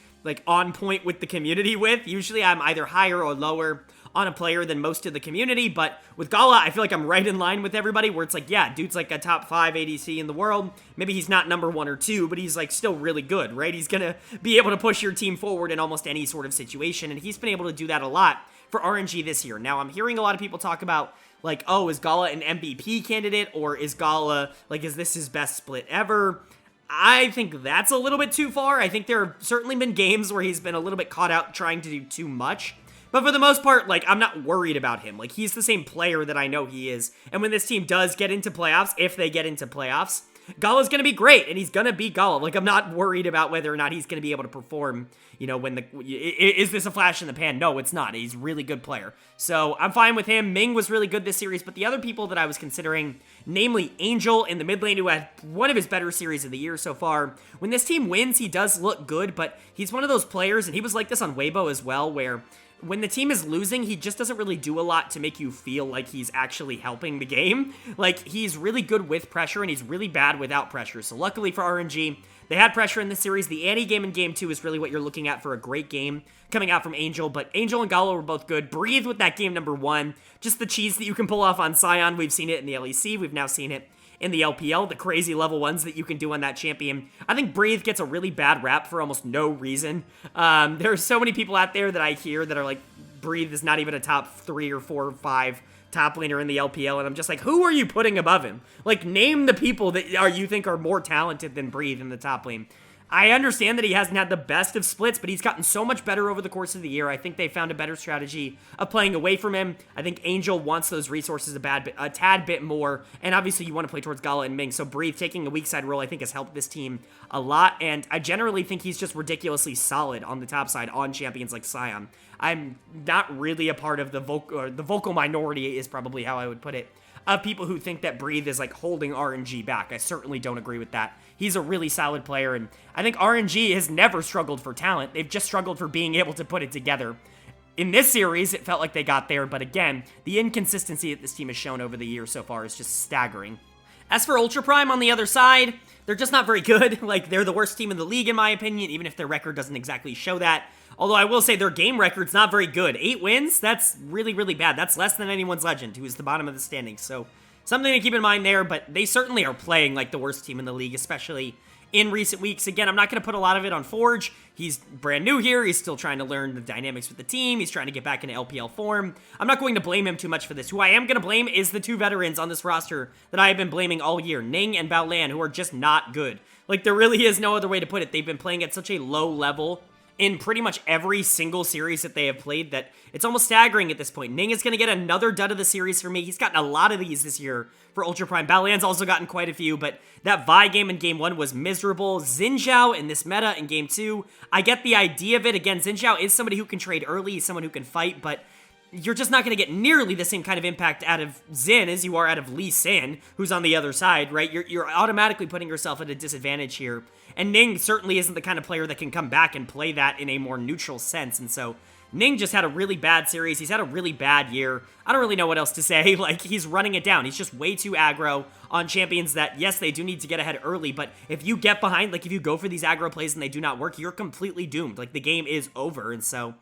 Speaker 1: on point with the community with. Usually I'm either higher or lower on a player than most of the community, but with Gala, I feel like I'm right in line with everybody, where it's like, yeah, dude's like a top 5 ADC in the world. Maybe he's not number 1 or 2, but he's still really good, right? He's gonna be able to push your team forward in almost any sort of situation, and he's been able to do that a lot for RNG this year. Now, I'm hearing a lot of people talk about, oh, is Gala an MVP candidate, or is Gala, is this his best split ever? I think that's a little bit too far. I think there have certainly been games where he's been a little bit caught out trying to do too much. But for the most part, I'm not worried about him. He's the same player that I know he is. And when this team does get into playoffs, if they get into playoffs, Gala's going to be great, and he's going to beat Gala. I'm not worried about whether or not he's going to be able to perform, is this a flash in the pan? No, it's not. He's a really good player. So I'm fine with him. Ming was really good this series, but the other people that I was considering, namely Angel in the mid lane, who had one of his better series of the year so far. When this team wins, he does look good, but he's one of those players, and he was like this on Weibo as well, where when the team is losing, he just doesn't really do a lot to make you feel like he's actually helping the game. He's really good with pressure, and he's really bad without pressure. So luckily for RNG, they had pressure in this series. The anti-game in Game 2 is really what you're looking at for a great game coming out from Angel, but Angel and Gala were both good. Breathe with that game number 1. Just the cheese that you can pull off on Sion. We've seen it in the LEC. We've now seen it in the LPL, the crazy level 1s that you can do on that champion. I think Breathe gets a really bad rap for almost no reason. There are so many people out there that I hear that are Breathe is not even a top 3 or 4 or 5 top laner in the LPL, and I'm just who are you putting above him? Name the people that you think are more talented than Breathe in the top lane. I understand that he hasn't had the best of splits, but he's gotten so much better over the course of the year. I think they found a better strategy of playing away from him. I think Angel wants those resources a tad bit more, and obviously you want to play towards Gala and Ming, so Breathe taking a weak side role I think has helped this team a lot, and I generally think he's just ridiculously solid on the top side on champions like Sion. I'm not really a part of the vocal minority is probably how I would put it, of people who think that Breathe is holding RNG back. I certainly don't agree with that. He's a really solid player, and I think RNG has never struggled for talent. They've just struggled for being able to put it together. In this series, it felt like they got there, but again, the inconsistency that this team has shown over the year so far is just staggering. As for Ultra Prime on the other side, they're just not very good. They're the worst team in the league in my opinion, even if their record doesn't exactly show that. Although I will say their game record's not very good. 8 wins? That's really, really bad. That's less than anyone's legend, who is the bottom of the standings. So something to keep in mind there, but they certainly are playing like the worst team in the league, especially in recent weeks. Again, I'm not going to put a lot of it on Forge. He's brand new here. He's still trying to learn the dynamics with the team. He's trying to get back into LPL form. I'm not going to blame him too much for this. Who I am going to blame is the 2 veterans on this roster that I have been blaming all year, Ning and Baolan, who are just not good. There really is no other way to put it. They've been playing at such a low level in pretty much every single series that they have played that it's almost staggering at this point. Ning is going to get another dud of the series for me. He's gotten a lot of these this year for Ultra Prime. Baolan's also gotten quite a few, but that Vi game in Game 1 was miserable. Xin Zhao in this meta in Game 2, I get the idea of it. Again, Xin Zhao is somebody who can trade early, someone who can fight, but you're just not going to get nearly the same kind of impact out of Xin as you are out of Lee Sin, who's on the other side, right? You're automatically putting yourself at a disadvantage here. And Ning certainly isn't the kind of player that can come back and play that in a more neutral sense. And so Ning just had a really bad series. He's had a really bad year. I don't really know what else to say. He's running it down. He's just way too aggro on champions that, yes, they do need to get ahead early, but if you get behind, if you go for these aggro plays and they do not work, you're completely doomed. The game is over. And so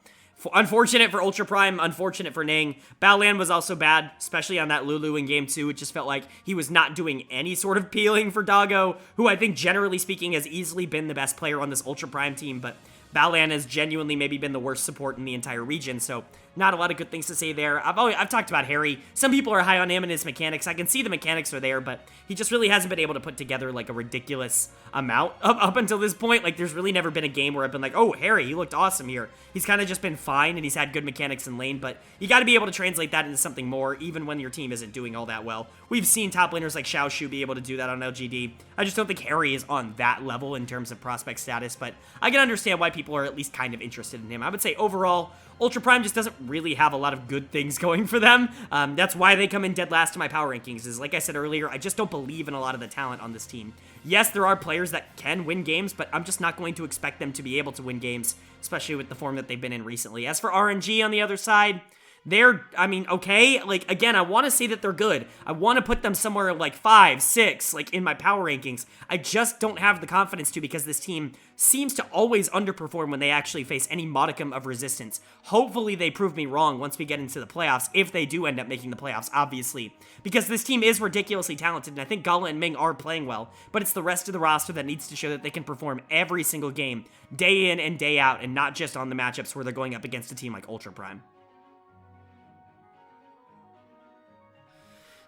Speaker 1: unfortunate for Ultra Prime, unfortunate for Ning. Baolan was also bad, especially on that Lulu in Game 2. It just felt like he was not doing any sort of peeling for Doggo, who I think, generally speaking, has easily been the best player on this Ultra Prime team, but Baolan has genuinely maybe been the worst support in the entire region, so not a lot of good things to say there. I've talked about Harry. Some people are high on him and his mechanics. I can see the mechanics are there, but he just really hasn't been able to put together like a ridiculous amount up until this point. Like there's really never been a game where I've been like, oh, Harry, he looked awesome here. He's kind of just been fine and he's had good mechanics in lane, but you got to be able to translate that into something more, even when your team isn't doing all that well. We've seen top laners like Xiao Shu be able to do that on LGD. I just don't think Harry is on that level in terms of prospect status, but I can understand why people are at least kind of interested in him. I would say overall, Ultra Prime just doesn't really have a lot of good things going for them. That's why they come in dead last in my power rankings, is like I said earlier, I just don't believe in a lot of the talent on this team. Yes, there are players that can win games, but I'm just not going to expect them to be able to win games, especially with the form that they've been in recently. As for RNG on the other side, they're, I mean, okay, like, again, I want to say that they're good. I want to put them somewhere like 5, 6, like, in my power rankings. I just don't have the confidence to because this team seems to always underperform when they actually face any modicum of resistance. Hopefully they prove me wrong once we get into the playoffs, if they do end up making the playoffs, obviously. Because this team is ridiculously talented, and I think Gala and Ming are playing well, but it's the rest of the roster that needs to show that they can perform every single game, day in and day out, and not just on the matchups where they're going up against a team like Ultra Prime.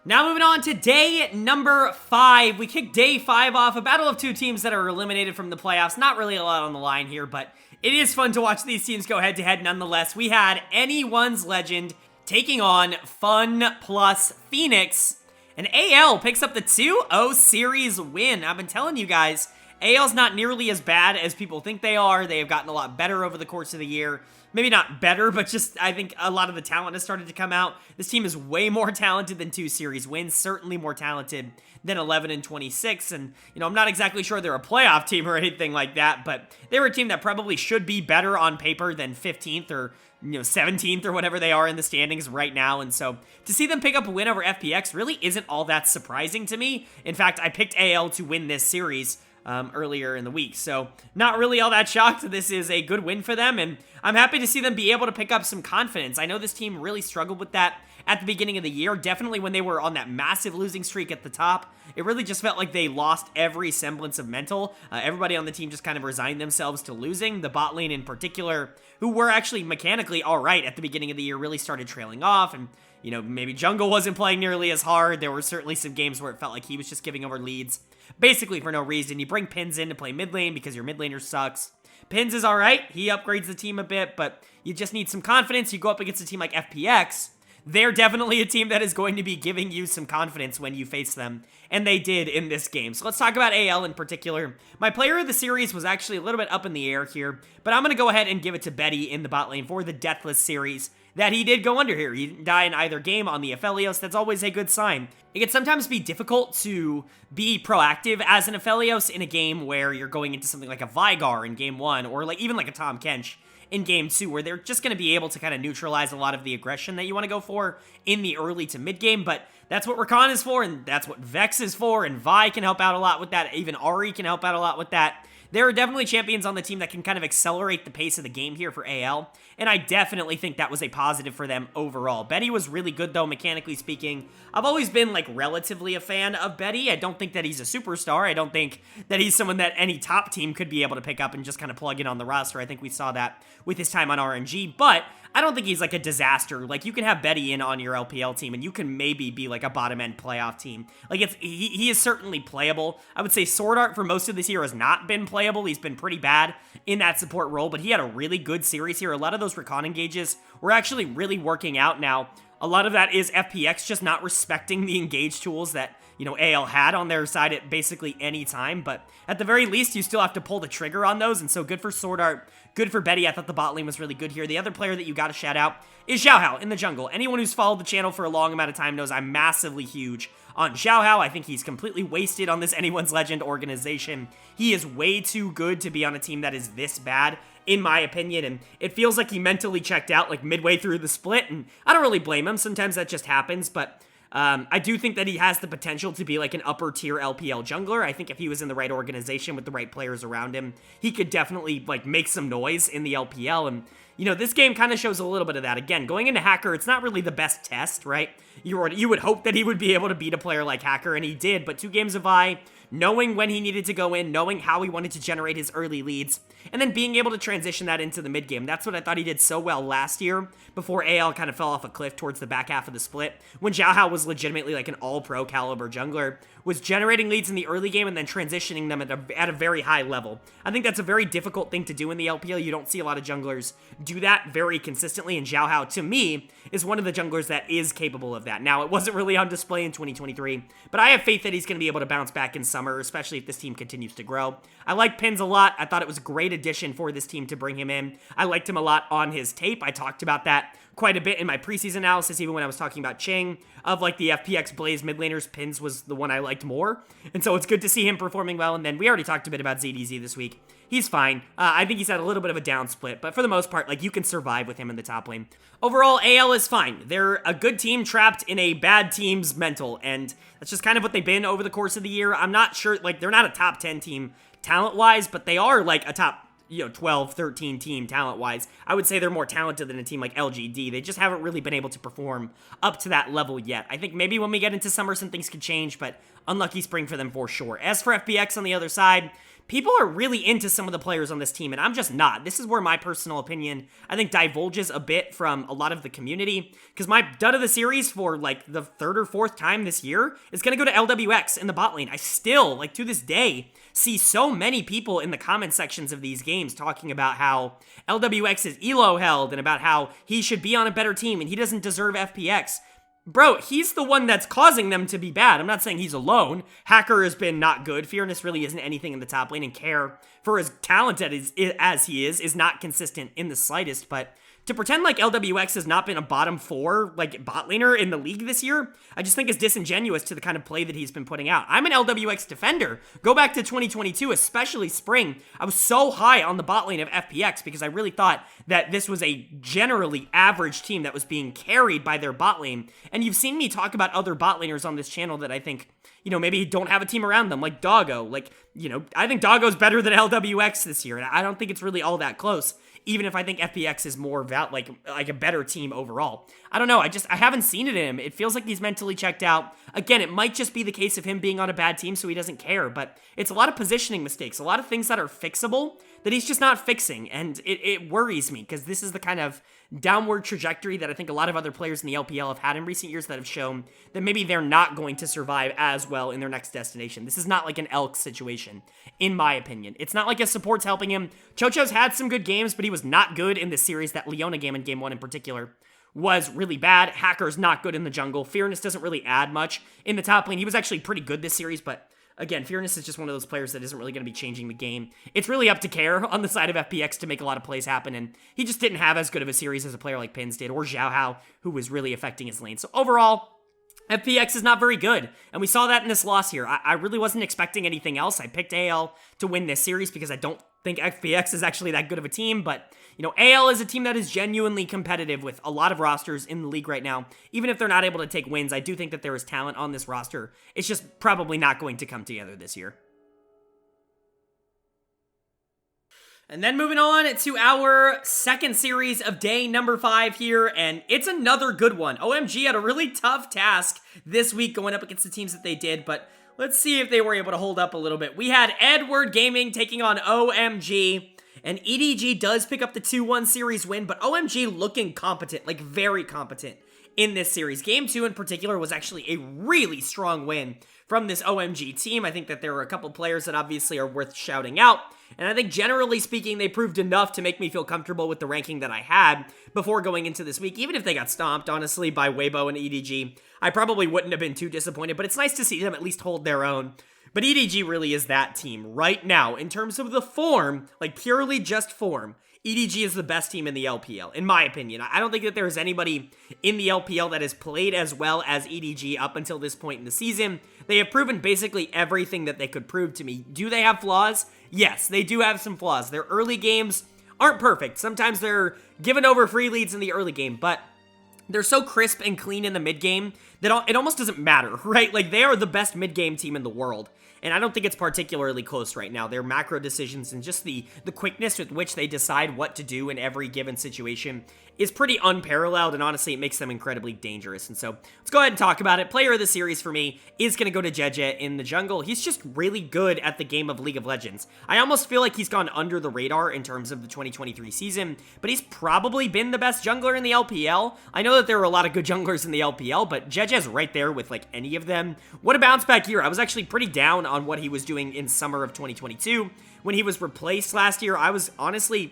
Speaker 1: Now moving on to day number 5. We kick day 5 off, a battle of two teams that are eliminated from the playoffs. Not really a lot on the line here, but it is fun to watch these teams go head-to-head nonetheless. We had Anyone's Legend taking on FunPlus Phoenix, and AL picks up the 2-0 series win. I've been telling you guys, AL's not nearly as bad as people think they are. They have gotten a lot better over the course of the year. Maybe not better, but just I think a lot of the talent has started to come out. This team is way more talented than 2 series wins, certainly more talented than 11 and 26. And, you know, I'm not exactly sure they're a playoff team or anything like that, but they're a team that probably should be better on paper than 15th or, 17th or whatever they are in the standings right now. And so to see them pick up a win over FPX really isn't all that surprising to me. In fact, I picked AL to win this series earlier in the week. So not really all that shocked. This is a good win for them, and I'm happy to see them be able to pick up some confidence. I know this team really struggled with that at the beginning of the year, definitely when they were on that massive losing streak at the top. It really just felt like they lost every semblance of mental. Everybody on the team just kind of resigned themselves to losing. The bot lane in particular, who were actually mechanically all right at the beginning of the year, really started trailing off, and maybe Jungle wasn't playing nearly as hard. There were certainly some games where it felt like he was just giving over leads basically for no reason. You bring Pins in to play mid lane because your mid laner sucks. Pins is alright, he upgrades the team a bit, but you just need some confidence. You go up against a team like FPX, they're definitely a team that is going to be giving you some confidence when you face them, and they did in this game. So let's talk about AL in particular. My player of the series was actually a little bit up in the air here, but I'm going to go ahead and give it to Betty in the bot lane for the Deathless series that he did go under here. He didn't die in either game on the Aphelios. That's always a good sign. It can sometimes be difficult to be proactive as an Aphelios in a game where you're going into something like a Vigar in game 1, or even like a Tom Kench in game 2, where they're just going to be able to kind of neutralize a lot of the aggression that you want to go for in the early to mid game. But that's what Rakan is for, and that's what Vex is for, and Vi can help out a lot with that. Even Ari can help out a lot with that. There are definitely champions on the team that can kind of accelerate the pace of the game here for AL, and I definitely think that was a positive for them overall. Betty was really good, though, mechanically speaking. I've always been, relatively a fan of Betty. I don't think that he's a superstar. I don't think that he's someone that any top team could be able to pick up and just kind of plug in on the roster. I think we saw that with his time on RNG, but I don't think he's a disaster. You can have Betty in on your LPL team, and you can maybe be a bottom-end playoff team. He is certainly playable. I would say Sword Art for most of this year has not been playable. He's been pretty bad in that support role, but he had a really good series here. A lot of those recon engages were actually really working out now. A lot of that is FPX just not respecting the engage tools that AL had on their side at basically any time, but at the very least, you still have to pull the trigger on those, and so good for Sword Art, good for Betty. I thought the bot lane was really good here. The other player that you gotta shout out is Xiaohao in the jungle. Anyone who's followed the channel for a long amount of time knows I'm massively huge on Xiaohao. I think he's completely wasted on this Anyone's Legend organization. He is way too good to be on a team that is this bad, in my opinion, and it feels like he mentally checked out midway through the split, and I don't really blame him. Sometimes that just happens, but I do think that he has the potential to be an upper tier LPL jungler. I think if he was in the right organization with the right players around him, he could definitely make some noise in the LPL. And you know, this game kind of shows a little bit of that. Again, going into Hacker, it's not really the best test, right? You would hope that he would be able to beat a player like Hacker, and he did, but 2 games of Vi, knowing when he needed to go in, knowing how he wanted to generate his early leads, and then being able to transition that into the mid game. That's what I thought he did so well last year before AL kind of fell off a cliff towards the back half of the split, when Xiaohao was legitimately like an all-pro caliber jungler, was generating leads in the early game and then transitioning them at a very high level. I think that's a very difficult thing to do in the LPL. You don't see a lot of junglers do that very consistently, and Xiaohao, to me, is one of the junglers that is capable of that. Now, it wasn't really on display in 2023, but I have faith that he's going to be able to bounce back in summer, especially if this team continues to grow. I like Pins a lot. I thought it was a great addition for this team to bring him in. I liked him a lot on his tape. I talked about that quite a bit in my preseason analysis, even when I was talking about Ching. Of like the FPX Blaze mid laners, Pins was the one I liked more. And so it's good to see him performing well. And then we already talked a bit about ZDZ this week. He's fine. I think he's had a little bit of a down split, but for the most part, like, you can survive with him in the top lane. Overall, AL is fine. They're a good team trapped in a bad team's mental, and that's just kind of what they've been over the course of the year. I'm not sure, like, they're not a top 10 team talent-wise, but they are, like, a top, 12, 13 team talent-wise. I would say they're more talented than a team like LGD. They just haven't really been able to perform up to that level yet. I think maybe when we get into summer, some things could change, but unlucky spring for them for sure. As for FPX on the other side, people are really into some of the players on this team, and I'm just not. This is where my personal opinion, I think, divulges a bit from a lot of the community, because my dud of the series for, like, the 3rd or 4th time this year is going to go to LWX in the bot lane. I still, like, to this day, see so many people in the comment sections of these games talking about how LWX is elo held and about how he should be on a better team and he doesn't deserve FPX. Bro, he's the one that's causing them to be bad. I'm not saying he's alone. Hacker has been not good. Fearness really isn't anything in the top lane, and Care, for as talented as he is not consistent in the slightest, but to pretend like LWX has not been a bottom 4, like, bot laner in the league this year, I just think is disingenuous to the kind of play that he's been putting out. I'm an LWX defender. Go back to 2022, especially spring. I was so high on the bot lane of FPX because I really thought that this was a generally average team that was being carried by their bot lane. And you've seen me talk about other bot laners on this channel that I think, maybe don't have a team around them, like Doggo. Like, I think Doggo's better than LWX this year, and I don't think it's really all that close, even if I think FPX is more like a better team overall. I don't know, I haven't seen it in him. It feels like he's mentally checked out. Again, it might just be the case of him being on a bad team so he doesn't care, but it's a lot of positioning mistakes, a lot of things that are fixable that he's just not fixing, and it worries me, because this is the kind of downward trajectory that I think a lot of other players in the LPL have had in recent years that have shown that maybe they're not going to survive as well in their next destination. This is not like an Elk situation, in my opinion. It's not like his support's helping him. Chocho's had some good games, but he was not good in this series. That Leona game in Game 1 in particular was really bad. Hacker's not good in the jungle. Fearness doesn't really add much in the top lane. He was actually pretty good this series, but again, Fearness is just one of those players that isn't really going to be changing the game. It's really up to Care on the side of FPX to make a lot of plays happen, and he just didn't have as good of a series as a player like Pins did, or Xiaohao, who was really affecting his lane. So overall, FPX is not very good, and we saw that in this loss here. I really wasn't expecting anything else. I picked AL to win this series because I don't think FPX is actually that good of a team, but AL is a team that is genuinely competitive with a lot of rosters in the league right now. Even if they're not able to take wins, I do think that there is talent on this roster. It's just probably not going to come together this year. And then moving on to our second series of day number 5 here, and it's another good one. OMG had a really tough task this week going up against the teams that they did, but let's see if they were able to hold up a little bit. We had Edward Gaming taking on OMG, and EDG does pick up the 2-1 series win, but OMG looking competent, like very competent in this series. Game 2 in particular was actually a really strong win from this OMG team. I think that there were a couple players that obviously are worth shouting out, and I think generally speaking, they proved enough to make me feel comfortable with the ranking that I had before going into this week. Even if they got stomped, honestly, by Weibo and EDG, I probably wouldn't have been too disappointed, but it's nice to see them at least hold their own. But EDG really is that team right now. In terms of the form, like purely just form, EDG is the best team in the LPL, in my opinion. I don't think that there is anybody in the LPL that has played as well as EDG up until this point in the season. They have proven basically everything that they could prove to me. Do they have flaws? Yes, they do have some flaws. Their early games aren't perfect. Sometimes they're giving over free leads in the early game, but they're so crisp and clean in the mid game that it almost doesn't matter, right? Like, they are the best mid game team in the world. And I don't think it's particularly close right now. Their macro decisions and just the quickness with which they decide what to do in every given situation is pretty unparalleled, and honestly, it makes them incredibly dangerous. And so, let's go ahead and talk about it. Player of the series for me is going to go to Jeje in the jungle. He's just really good at the game of League of Legends. I almost feel like he's gone under the radar in terms of the 2023 season, but he's probably been the best jungler in the LPL. I know that there are a lot of good junglers in the LPL, but Jeje's right there with, like, any of them. What a bounce back year. I was actually pretty down on what he was doing in summer of 2022. When he was replaced last year, I was honestly,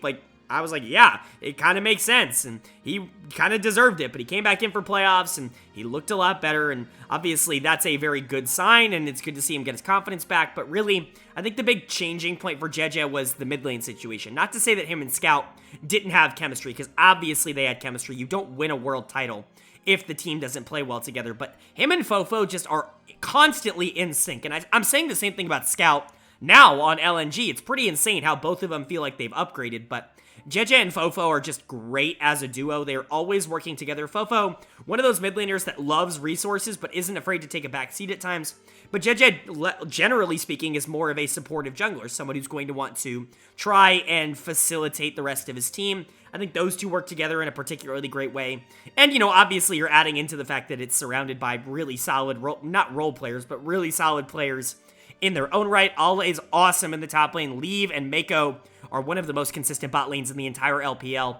Speaker 1: yeah, it kind of makes sense, and he kind of deserved it, but he came back in for playoffs, and he looked a lot better, and obviously that's a very good sign, and it's good to see him get his confidence back, but really, I think the big changing point for Jeje was the mid lane situation. Not to say that him and Scout didn't have chemistry, because obviously they had chemistry. You don't win a world title if the team doesn't play well together, but him and Fofo just are constantly in sync, and I'm saying the same thing about Scout now on LNG. It's pretty insane how both of them feel like they've upgraded, but Jeje and Fofo are just great as a duo. They're always working together. Fofo, one of those mid laners that loves resources but isn't afraid to take a back seat at times. But Jeje, generally speaking, is more of a supportive jungler, someone who's going to want to try and facilitate the rest of his team. I think those two work together in a particularly great way. And, you know, obviously you're adding into the fact that it's surrounded by really solid, not role players, but really solid players in their own right. Ale is awesome in the top lane. Leave and Mako are one of the most consistent bot lanes in the entire LPL.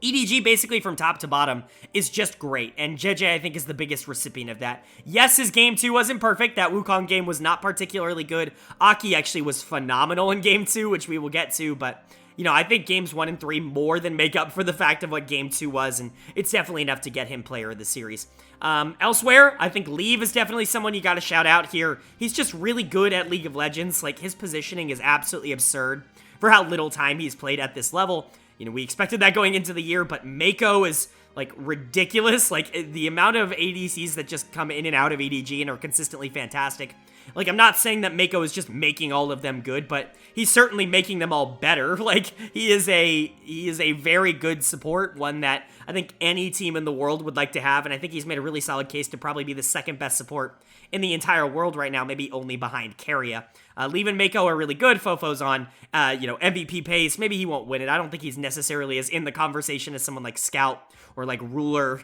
Speaker 1: EDG, basically from top to bottom, is just great, and Jeje, I think, is the biggest recipient of that. Yes, his game 2 wasn't perfect. That Wukong game was not particularly good. Aki actually was phenomenal in game 2, which we will get to, but, you know, I think games 1 and 3 more than make up for the fact of what game 2 was, and it's definitely enough to get him player of the series. Elsewhere, I think Leave is definitely someone you gotta shout out here. He's just really good at League of Legends. Like, his positioning is absolutely absurd for how little time he's played at this level. You know, we expected that going into the year, but Mako is, like, ridiculous. Like, the amount of ADCs that just come in and out of EDG and are consistently fantastic. Like, I'm not saying that Mako is just making all of them good, but he's certainly making them all better. Like, he is a very good support, one that I think any team in the world would like to have, and I think he's made a really solid case to probably be the second best support in the entire world right now, maybe only behind Keria. Leave and Mako are really good. Fofo's on, MVP pace. Maybe he won't win it. I don't think he's necessarily as in the conversation as someone like Scout or like Ruler,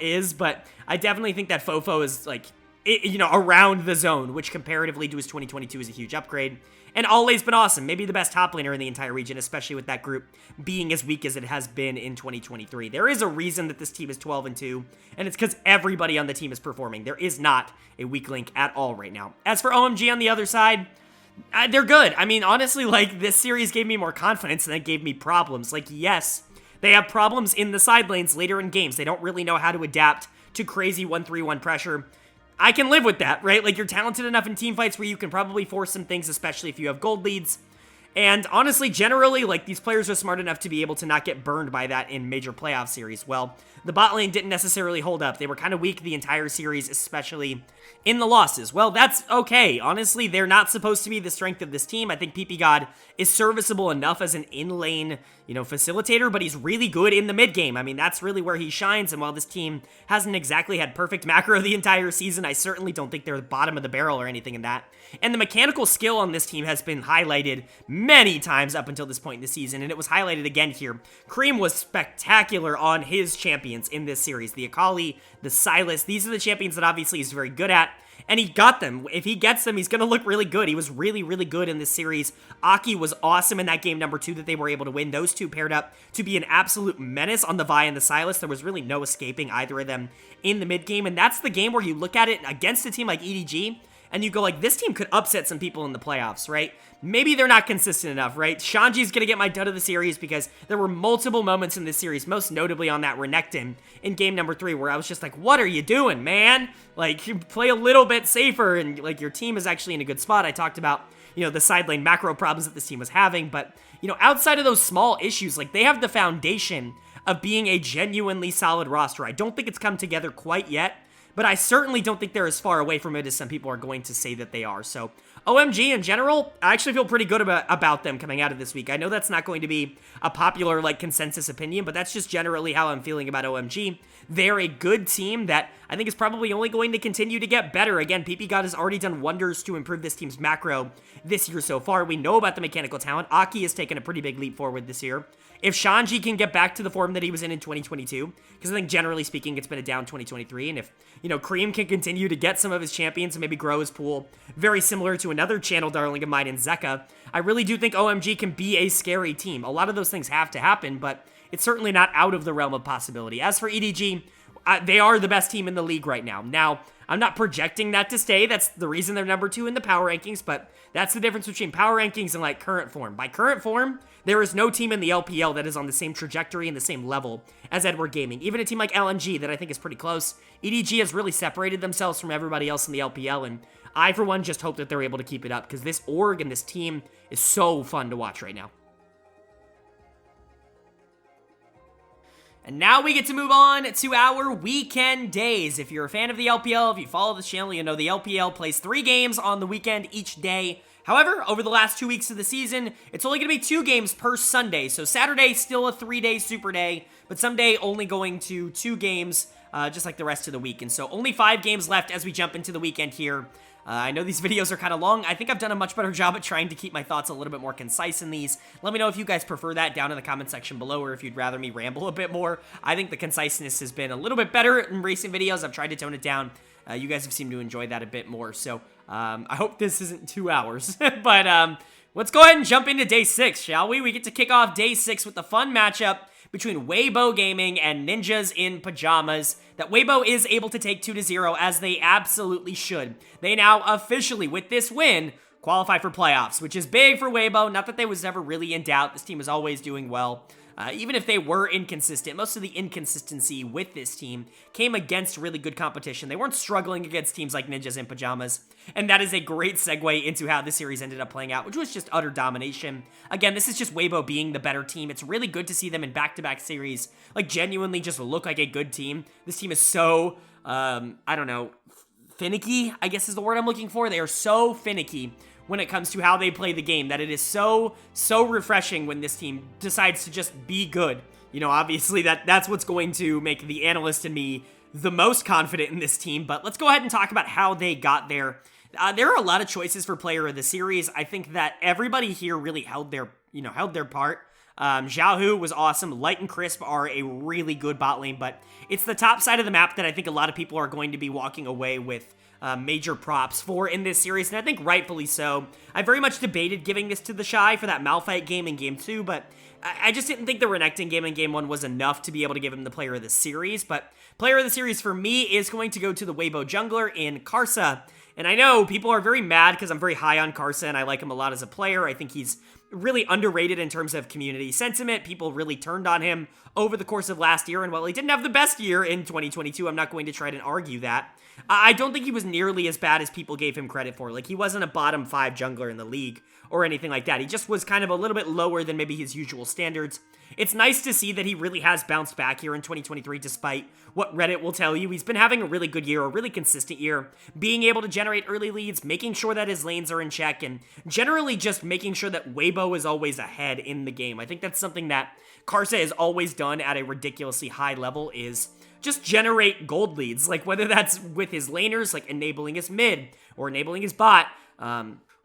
Speaker 1: is, but I definitely think that Fofo is, like, around the zone, which comparatively to his 2022 is a huge upgrade. And Ole's been awesome. Maybe the best top laner in the entire region, especially with that group being as weak as it has been in 2023. There is a reason that this team is 12-2, and it's because everybody on the team is performing. There is not a weak link at all right now. As for OMG on the other side, they're good. I mean, honestly, like, this series gave me more confidence than it gave me problems. Like, yes, they have problems in the side lanes later in games. They don't really know how to adapt to crazy 1-3-1 pressure. I can live with that, right? Like, you're talented enough in team fights where you can probably force some things, especially if you have gold leads. And honestly, generally, like, these players are smart enough to be able to not get burned by that in major playoff series. Well, the bot lane didn't necessarily hold up. They were kind of weak the entire series, especially in the losses. Well, that's okay. Honestly, they're not supposed to be the strength of this team. I think PP God is serviceable enough as an in-lane, facilitator, but he's really good in the mid game. I mean, that's really where he shines, and while this team hasn't exactly had perfect macro the entire season, I certainly don't think they're the bottom of the barrel or anything in that. And the mechanical skill on this team has been highlighted many times up until this point in the season, and it was highlighted again here. Cream was spectacular on his champions in this series. The Akali, the Sylas, these are the champions that obviously he's very good at, and he got them. If he gets them, he's going to look really good. He was really, really good in this series. Aki was awesome in that game number 2 that they were able to win. Those two paired up to be an absolute menace on the Vi and the Sylas. There was really no escaping either of them in the mid game, and that's the game where you look at it against a team like EDG, and you go like, this team could upset some people in the playoffs, right? Maybe they're not consistent enough, right? Shanji's gonna get my dud of the series because there were multiple moments in this series, most notably on that Renekton in game number 3, where I was just like, what are you doing, man? Like, you play a little bit safer, and like, your team is actually in a good spot. I talked about, the side lane macro problems that this team was having, but, outside of those small issues, like, they have the foundation of being a genuinely solid roster. I don't think it's come together quite yet, but I certainly don't think they're as far away from it as some people are going to say that they are. So OMG in general, I actually feel pretty good about them coming out of this week. I know that's not going to be a popular like consensus opinion, but that's just generally how I'm feeling about OMG. They're a good team that I think is probably only going to continue to get better. Again, PP God has already done wonders to improve this team's macro this year so far. We know about the mechanical talent. Aki has taken a pretty big leap forward this year. If Shanji can get back to the form that he was in 2022, because I think generally speaking, it's been a down 2023, and if, Cream can continue to get some of his champions and maybe grow his pool, very similar to another channel darling of mine in Zeka, I really do think OMG can be a scary team. A lot of those things have to happen, but it's certainly not out of the realm of possibility. As for EDG, they are the best team in the league right now. Now, I'm not projecting that to stay. That's the reason they're number 2 in the power rankings, but that's the difference between power rankings and, current form. By current form, there is no team in the LPL that is on the same trajectory and the same level as Edward Gaming. Even a team like LNG that I think is pretty close. EDG has really separated themselves from everybody else in the LPL, and I, for one, just hope that they're able to keep it up, because this org and this team is so fun to watch right now. And now we get to move on to our weekend days. If you're a fan of the LPL, if you follow this channel, you know the LPL plays 3 games on the weekend each day. However, over the last 2 weeks of the season, it's only going to be 2 games per Sunday. So Saturday, still a 3-day super day, but Sunday only going to 2 games, just like the rest of the week. And so only 5 games left as we jump into the weekend here. I know these videos are kind of long. I think I've done a much better job at trying to keep my thoughts a little bit more concise in these. Let me know if you guys prefer that down in the comment section below, or if you'd rather me ramble a bit more. I think the conciseness has been a little bit better in recent videos. I've tried to tone it down. You guys have seemed to enjoy that a bit more. So I hope this isn't 2 hours. But let's go ahead and jump into day 6, shall we? We get to kick off day 6 with the fun matchup between Weibo Gaming and Ninjas in Pyjamas that Weibo is able to take 2-0, as they absolutely should. They now officially, with this win, qualify for playoffs, which is big for Weibo. Not that they was ever really in doubt. This team is always doing well. Even if they were inconsistent, most of the inconsistency with this team came against really good competition. They weren't struggling against teams like Ninjas in Pyjamas, and that is a great segue into how the series ended up playing out, which was just utter domination. Again, this is just Weibo being the better team. It's really good to see them in back-to-back series, genuinely just look like a good team. This team is so, I don't know, finicky, I guess is the word I'm looking for. They are so finicky when it comes to how they play the game, that it is so refreshing when this team decides to just be good. Obviously that's what's going to make the analyst and me the most confident in this team, but let's go ahead and talk about how they got there. There are a lot of choices for player of the series. I think that everybody here really held their part. Xiaohu was awesome. Light and Crisp are a really good bot lane, but it's the top side of the map that I think a lot of people are going to be walking away with major props for in this series, and I think rightfully so. I very much debated giving this to the Shy for that Malphite game in Game 2, but I just didn't think the Renekton game in Game 1 was enough to be able to give him the player of the series. But player of the series for me is going to go to the Weibo jungler in Karsa. And I know people are very mad because I'm very high on Karsa and I like him a lot as a player. I think he's really underrated in terms of community sentiment. People really turned on him over the course of last year, and while he didn't have the best year in 2022, I'm not going to try to argue that. I don't think he was nearly as bad as people gave him credit for. He wasn't a bottom 5 jungler in the league or anything like that. He just was kind of a little bit lower than maybe his usual standards. It's nice to see that he really has bounced back here in 2023, despite what Reddit will tell you. He's been having a really good year, a really consistent year, being able to generate early leads, making sure that his lanes are in check, and generally just making sure that Weibo is always ahead in the game. I think that's something that Karsa has always done at a ridiculously high level, is just generate gold leads, whether that's with his laners, enabling his mid, or enabling his bot,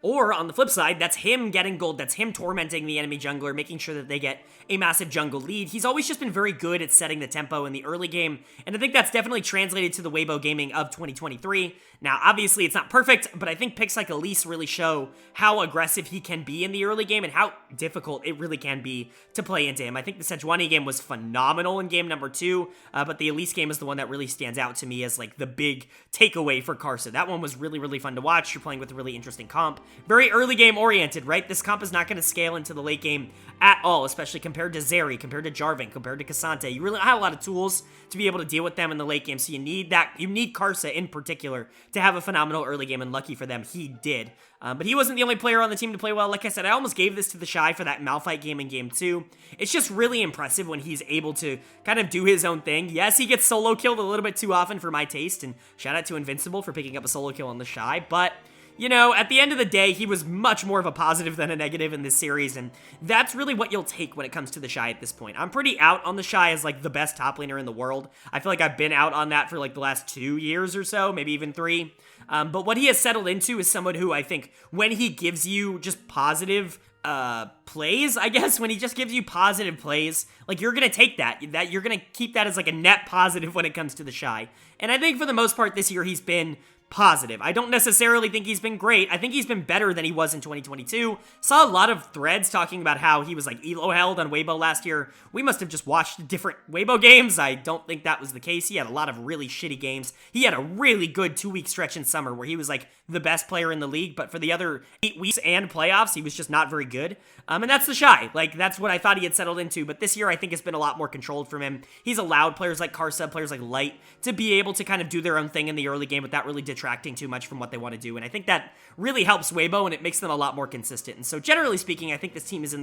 Speaker 1: or on the flip side, that's him getting gold, that's him tormenting the enemy jungler, making sure that they get a massive jungle lead. He's always just been very good at setting the tempo in the early game, and I think that's definitely translated to the Weibo Gaming of 2023. Now, obviously, it's not perfect, but I think picks like Elise really show how aggressive he can be in the early game and how difficult it really can be to play into him. I think the Sejuani game was phenomenal in game number 2, but the Elise game is the one that really stands out to me as the big takeaway for Karsa. That one was really, really fun to watch. You're playing with a really interesting comp. very early game oriented, right? This comp is not going to scale into the late game at all, especially compared to Zeri, compared to Jarvan, compared to Cassante. You really have a lot of tools to be able to deal with them in the late game, so you need Karsa in particular to have a phenomenal early game, and lucky for them, he did. But he wasn't the only player on the team to play well. Like I said, I almost gave this to the Shy for that Malphite game in Game 2. It's just really impressive when he's able to kind of do his own thing. Yes, he gets solo killed a little bit too often for my taste, and shout out to Invincible for picking up a solo kill on the Shy, but you know, at the end of the day, he was much more of a positive than a negative in this series, and that's really what you'll take when it comes to the Shy at this point. I'm pretty out on the Shy as, like, the best top laner in the world. I feel like I've been out on that for, like, the last 2 years or so, maybe even 3. But what he has settled into is someone who I think, when he gives you just positive plays, I guess, when he just gives you positive plays, like, you're gonna take that you're gonna keep that as, like, a net positive when it comes to the Shy. And I think for the most part this year he's been positive. I don't necessarily think he's been great. I think he's been better than he was in 2022. Saw a lot of threads talking about how he was like elo held on Weibo last year. We must have just watched different Weibo games. I don't think that was the case. He had a lot of really shitty games. He had a really good 2-week stretch in summer where he was like the best player in the league, but for the other 8 weeks and playoffs, he was just not very good. And that's the Shy. Like, that's what I thought he had settled into, but this year I think it's been a lot more controlled from him. He's allowed players like Karsa, players like Light, to be able to kind of do their own thing in the early game without really detracting too much from what they want to do, and I think that really helps Weibo, and it makes them a lot more consistent. And so generally speaking, I think this team is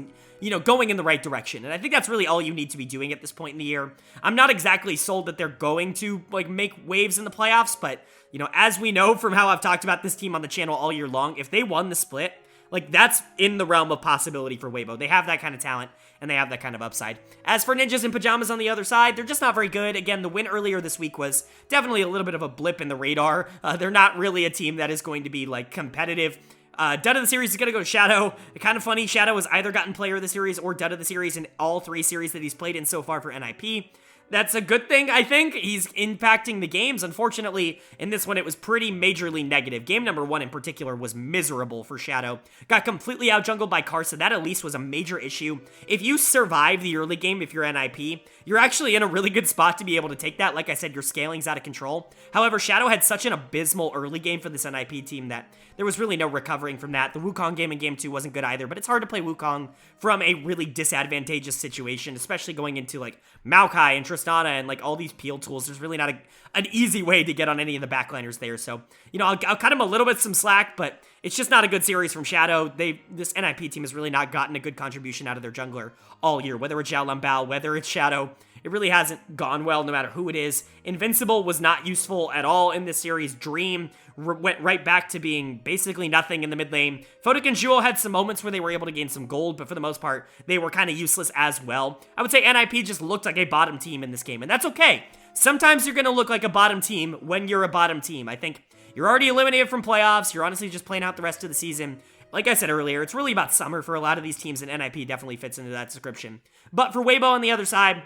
Speaker 1: going in the right direction, and I think that's really all you need to be doing at this point in the year. I'm not exactly sold that they're going to like make waves in the playoffs, but you know, as we know from how I've talked about this team on the channel all year long, if they won the split, like, that's in the realm of possibility for Weibo. They have that kind of talent, and they have that kind of upside. As for Ninjas and Pyjamas on the other side, they're just not very good. Again, the win earlier this week was definitely a little bit of a blip in the radar. They're not really a team that is going to be, like, competitive. Dud of the series is going to go to Shadow. Kind of funny, Shadow has either gotten Player of the Series or Dud of the Series in all 3 series that he's played in so far for NIP. That's a good thing, I think. He's impacting the games. Unfortunately, in this one, it was pretty majorly negative. Game number 1 in particular was miserable for Shadow. Got completely out-jungled by Karsa. That at least was a major issue. If you survive the early game, if you're NIP, you're actually in a really good spot to be able to take that. Like I said, your scaling's out of control. However, Shadow had such an abysmal early game for this NIP team that there was really no recovering from that. The Wukong game in Game 2 wasn't good either, but it's hard to play Wukong from a really disadvantageous situation, especially going into, like, Maokai and Tristana and, like, all these peel tools. There's really not an easy way to get on any of the backliners there, so, you know, I'll cut him a little bit some slack, but it's just not a good series from Shadow. This NIP team has really not gotten a good contribution out of their jungler all year, whether it's Zhao Lambao, whether it's Shadow. It really hasn't gone well no matter who it is. Invincible was not useful at all in this series. Dream went right back to being basically nothing in the mid lane. Photic and Jewel had some moments where they were able to gain some gold, but for the most part, they were kind of useless as well. I would say NIP just looked like a bottom team in this game, and that's okay. Sometimes you're going to look like a bottom team when you're a bottom team. I think you're already eliminated from playoffs. You're honestly just playing out the rest of the season. Like I said earlier, it's really about summer for a lot of these teams, and NIP definitely fits into that description. But for Weibo on the other side,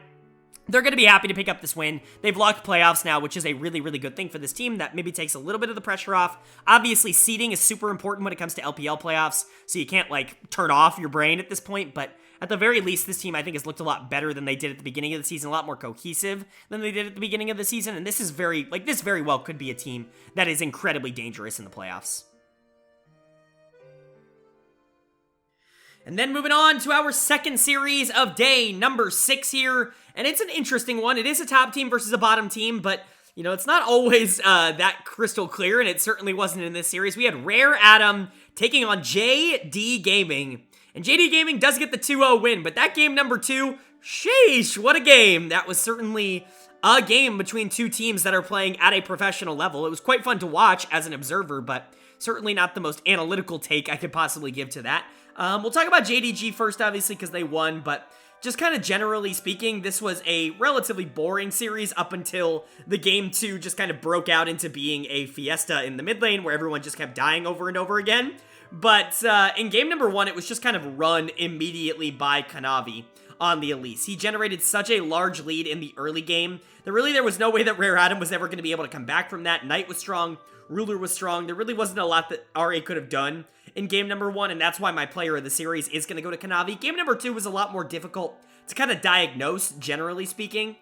Speaker 1: they're going to be happy to pick up this win. They've locked playoffs now, which is a really, really good thing for this team that maybe takes a little bit of the pressure off. Obviously, seeding is super important when it comes to LPL playoffs, so you can't, like, turn off your brain at this point, but at the very least, this team, I think, has looked a lot better than they did at the beginning of the season, a lot more cohesive than they did at the beginning of the season, and this is this very well could be a team that is incredibly dangerous in the playoffs. And then moving on to our second series of day number 6 here. And it's an interesting one. It is a top team versus a bottom team, but, you know, it's not always that crystal clear, and it certainly wasn't in this series. We had Rare Adam taking on JD Gaming. And JD Gaming does get the 2-0 win, but that game number 2, sheesh, what a game. That was certainly a game between two teams that are playing at a professional level. It was quite fun to watch as an observer, but certainly not the most analytical take I could possibly give to that. We'll talk about JDG first, obviously, because they won, but just kind of generally speaking, this was a relatively boring series up until the game 2 just kind of broke out into being a fiesta in the mid lane where everyone just kept dying over and over again. But in game number 1, it was just kind of run immediately by Kanavi on the Elise. He generated such a large lead in the early game that really there was no way that Rare Adam was ever going to be able to come back from that. Knight was strong, Ruler was strong. There really wasn't a lot that RA could have done in game number 1, and that's why my player of the series is going to go to Kanavi. Game number 2 was a lot more difficult to kind of diagnose, generally speaking.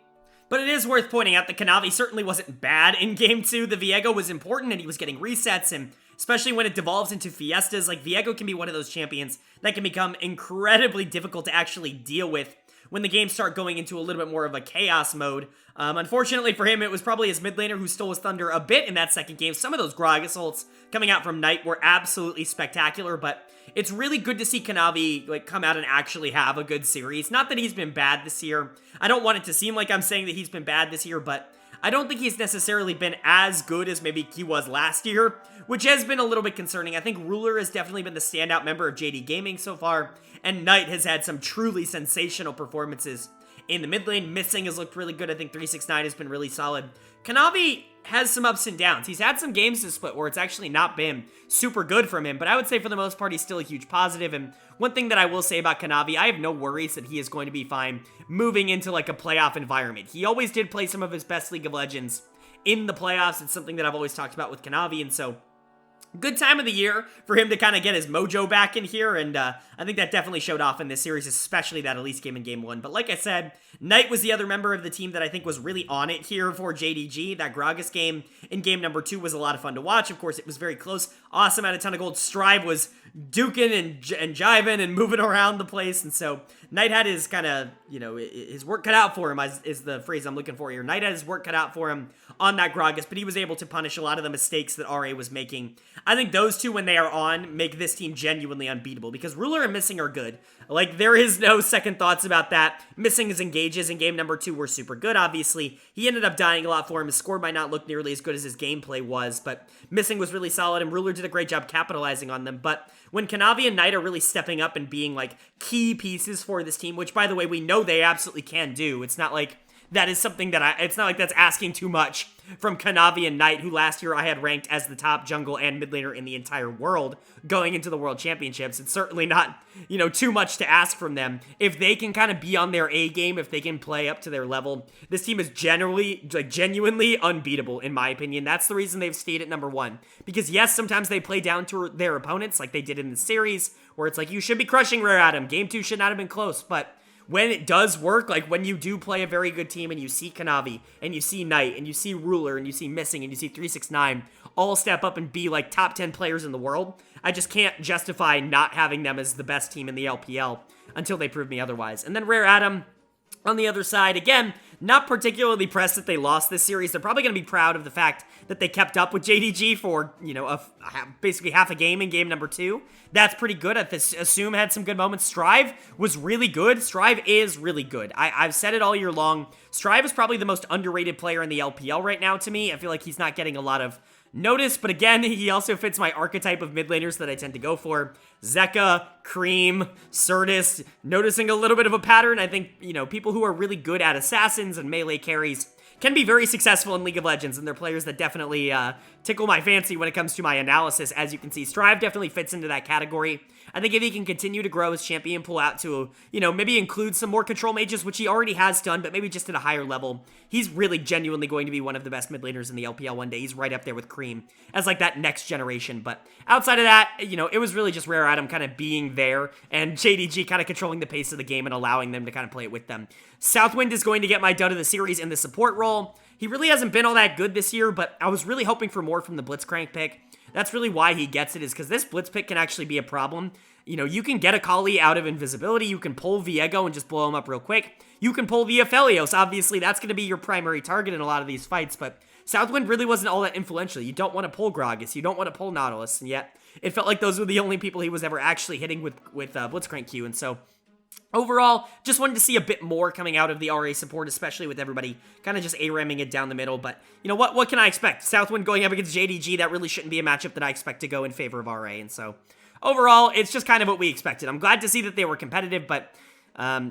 Speaker 1: But it is worth pointing out that Kanavi certainly wasn't bad in game 2. The Viego was important, and he was getting resets, and especially when it devolves into fiestas. Like, Viego can be one of those champions that can become incredibly difficult to actually deal with when the games start going into a little bit more of a chaos mode. Unfortunately for him, it was probably his mid laner who stole his thunder a bit in that second game. Some of those Gragas ults coming out from Knight were absolutely spectacular, but it's really good to see Kanavi like come out and actually have a good series. Not that he's been bad this year. I don't want it to seem like I'm saying that he's been bad this year, but I don't think he's necessarily been as good as maybe he was last year, which has been a little bit concerning. I think Ruler has definitely been the standout member of JD Gaming so far, and Knight has had some truly sensational performances in the mid lane. Missing has looked really good. I think 369 has been really solid. Kanavi has some ups and downs. He's had some games to split where it's actually not been super good from him, but I would say for the most part, he's still a huge positive. And one thing that I will say about Kanavi, I have no worries that he is going to be fine moving into like a playoff environment. He always did play some of his best League of Legends in the playoffs. It's something that I've always talked about with Kanavi, and so good time of the year for him to kind of get his mojo back in here, and I think that definitely showed off in this series, especially that Elise game in Game 1. But like I said, Knight was the other member of the team that I think was really on it here for JDG. That Gragas game in Game number 2 was a lot of fun to watch. Of course, it was very close. Awesome, had a ton of gold. Strive was duking and jiving and moving around the place, and so Knight had his kind of, you know, his work cut out for him, is the phrase I'm looking for here. Knight had his work cut out for him on that Gragas, but he was able to punish a lot of the mistakes that RA was making. I think those two, when they are on, make this team genuinely unbeatable, because Ruler and Missing are good. Like, there is no second thoughts about that. Missing's engages in Game number 2 were super good, obviously. He ended up dying a lot for him. His score might not look nearly as good as his gameplay was, but Missing was really solid, and Ruler did a great job capitalizing on them. But when Kanavi and Knight are really stepping up and being, like, key pieces for this team, which, by the way, we know they absolutely can do. It's not like that is something that it's not like that's asking too much from Kanavi and Knight, who last year I had ranked as the top jungle and mid laner in the entire world going into the World Championships. It's certainly not, you know, too much to ask from them. If they can kind of be on their A game, if they can play up to their level, this team is generally, like, genuinely unbeatable, in my opinion. That's the reason they've stayed at number 1. Because yes, sometimes they play down to their opponents, like they did in the series, where it's like, you should be crushing Rare Atom. Game 2 should not have been close, but when it does work, like when you do play a very good team and you see Kanavi, and you see Knight, and you see Ruler, and you see Missing, and you see 369 all step up and be like top 10 players in the world, I just can't justify not having them as the best team in the LPL until they prove me otherwise. And then Rare Atom on the other side, again, not particularly pressed that they lost this series. They're probably going to be proud of the fact that they kept up with JDG for, you know, basically half a game in Game number 2. That's pretty good. I assume had some good moments. Strive was really good. Strive is really good. I've said it all year long. Strive is probably the most underrated player in the LPL right now to me. I feel like he's not getting a lot of notice, but again, he also fits my archetype of mid laners that I tend to go for. Zeka, Cream, Certus, noticing a little bit of a pattern. I think, you know, people who are really good at assassins and melee carries can be very successful in League of Legends, and they're players that definitely tickle my fancy when it comes to my analysis. As you can see, Strive definitely fits into that category. I think if he can continue to grow his champion pool out to, you know, maybe include some more control mages, which he already has done, but maybe just at a higher level, he's really genuinely going to be one of the best mid laners in the LPL one day. He's right up there with Cream as like that next generation. But outside of that, you know, it was really just Rare Atom kind of being there and JDG kind of controlling the pace of the game and allowing them to kind of play it with them. Southwind is going to get my dud of the series in the support role. He really hasn't been all that good this year, but I was really hoping for more from the Blitzcrank pick. That's really why he gets it, is because this Blitz pick can actually be a problem. You know, you can get a Kali out of invisibility, you can pull Viego and just blow him up real quick. You can pull via Felios, obviously that's going to be your primary target in a lot of these fights, but Southwind really wasn't all that influential. You don't want to pull Gragas, you don't want to pull Nautilus, and yet it felt like those were the only people he was ever actually hitting with Blitzcrank Q, and so overall, just wanted to see a bit more coming out of the RA support, especially with everybody kind of just ARAMing it down the middle. But, you know, what can I expect? Southwind going up against JDG, that really shouldn't be a matchup that I expect to go in favor of RA. And so, overall, it's just kind of what we expected. I'm glad to see that they were competitive, but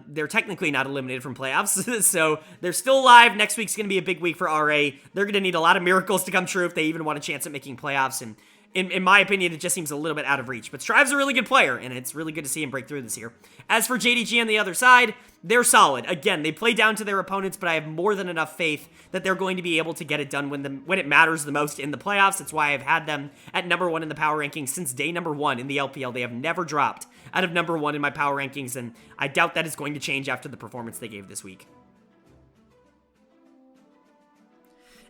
Speaker 1: they're technically not eliminated from playoffs. So, they're still alive. Next week's going to be a big week for RA. They're going to need a lot of miracles to come true if they even want a chance at making playoffs. And in my opinion, it just seems a little bit out of reach. But Strive's a really good player, and it's really good to see him break through this year. As for JDG on the other side, they're solid. Again, they play down to their opponents, but I have more than enough faith that they're going to be able to get it done when it matters the most in the playoffs. That's why I've had them at number 1 in the power rankings since day number 1 in the LPL. They have never dropped out of number 1 in my power rankings, and I doubt that is going to change after the performance they gave this week.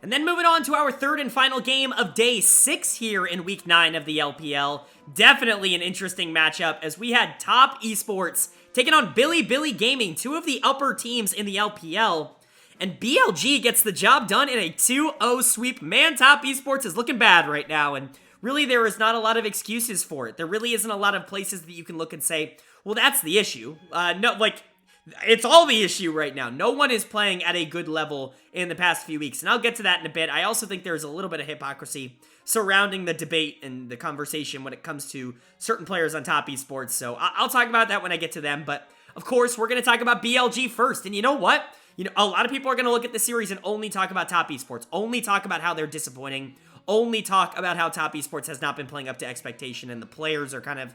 Speaker 1: And then moving on to our third and final game of day 6 here in week 9 of the LPL. Definitely an interesting matchup as we had Top Esports taking on Bilibili Gaming, two of the upper teams in the LPL. And BLG gets the job done in a 2-0 sweep. Man, Top Esports is looking bad right now, and really there is not a lot of excuses for it. There really isn't a lot of places that you can look and say, well, that's the issue. It's all the issue right now. No one is playing at a good level in the past few weeks, and I'll get to that in a bit. I also think there's a little bit of hypocrisy surrounding the debate and the conversation when it comes to certain players on Top Esports, so I'll talk about that when I get to them, but of course, we're going to talk about BLG first, and you know what? A lot of people are going to look at the series and only talk about Top Esports, only talk about how they're disappointing, only talk about how Top Esports has not been playing up to expectation, and the players are kind of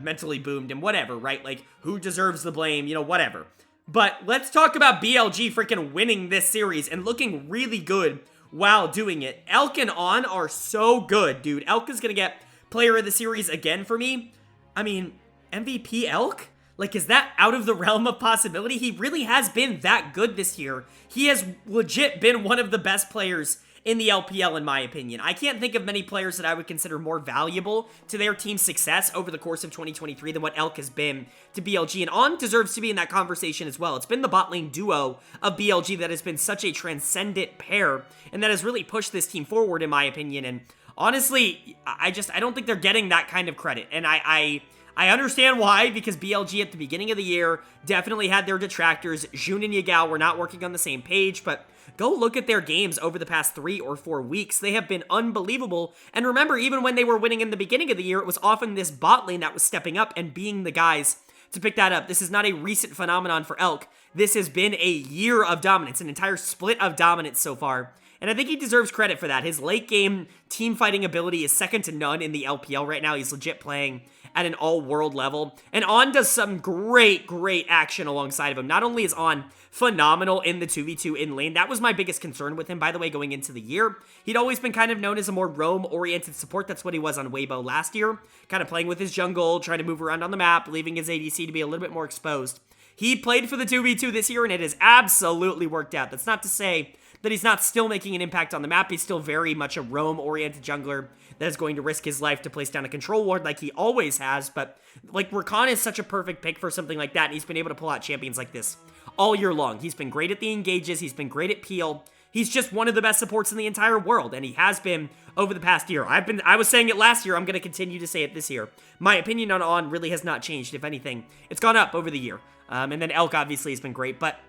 Speaker 1: mentally boomed and whatever, right? Like, who deserves the blame, whatever. But let's talk about BLG freaking winning this series and looking really good while doing it. Elk and On are so good, dude. Elk is going to get player of the series again for me. I mean, MVP Elk? Like, is that out of the realm of possibility? He really has been that good this year. He has legit been one of the best players in the LPL, in my opinion. I can't think of many players that I would consider more valuable to their team's success over the course of 2023 than what Elk has been to BLG, and On deserves to be in that conversation as well. It's been the bot lane duo of BLG that has been such a transcendent pair, and that has really pushed this team forward, in my opinion, and honestly, I don't think they're getting that kind of credit, and I understand why, because BLG at the beginning of the year definitely had their detractors. Jun and Yagao were not working on the same page, but go look at their games over the past 3 or 4 weeks. They have been unbelievable. And remember, even when they were winning in the beginning of the year, it was often this bot lane that was stepping up and being the guys to pick that up. This is not a recent phenomenon for Elk. This has been a year of dominance, an entire split of dominance so far. And I think he deserves credit for that. His late game team fighting ability is second to none in the LPL right now. He's legit playing at an all-world level. And On does some great action alongside of him. Not only is On phenomenal in the 2v2 in lane, that was my biggest concern with him, by the way, going into the year. He'd always been kind of known as a more roam-oriented support. That's what he was on Weibo last year. Kind of playing with his jungle, trying to move around on the map, leaving his ADC to be a little bit more exposed. He played for the 2v2 this year, and it has absolutely worked out. That's not to say that he's not still making an impact on the map. He's still very much a roam-oriented jungler that is going to risk his life to place down a control ward like he always has, but like Rakan is such a perfect pick for something like that, and he's been able to pull out champions like this all year long. He's been great at the engages, he's been great at peel, he's just one of the best supports in the entire world, and he has been over the past year. I was saying it last year, I'm going to continue to say it this year. My opinion on really has not changed. If anything, it's gone up over the year. And then Elk obviously has been great, but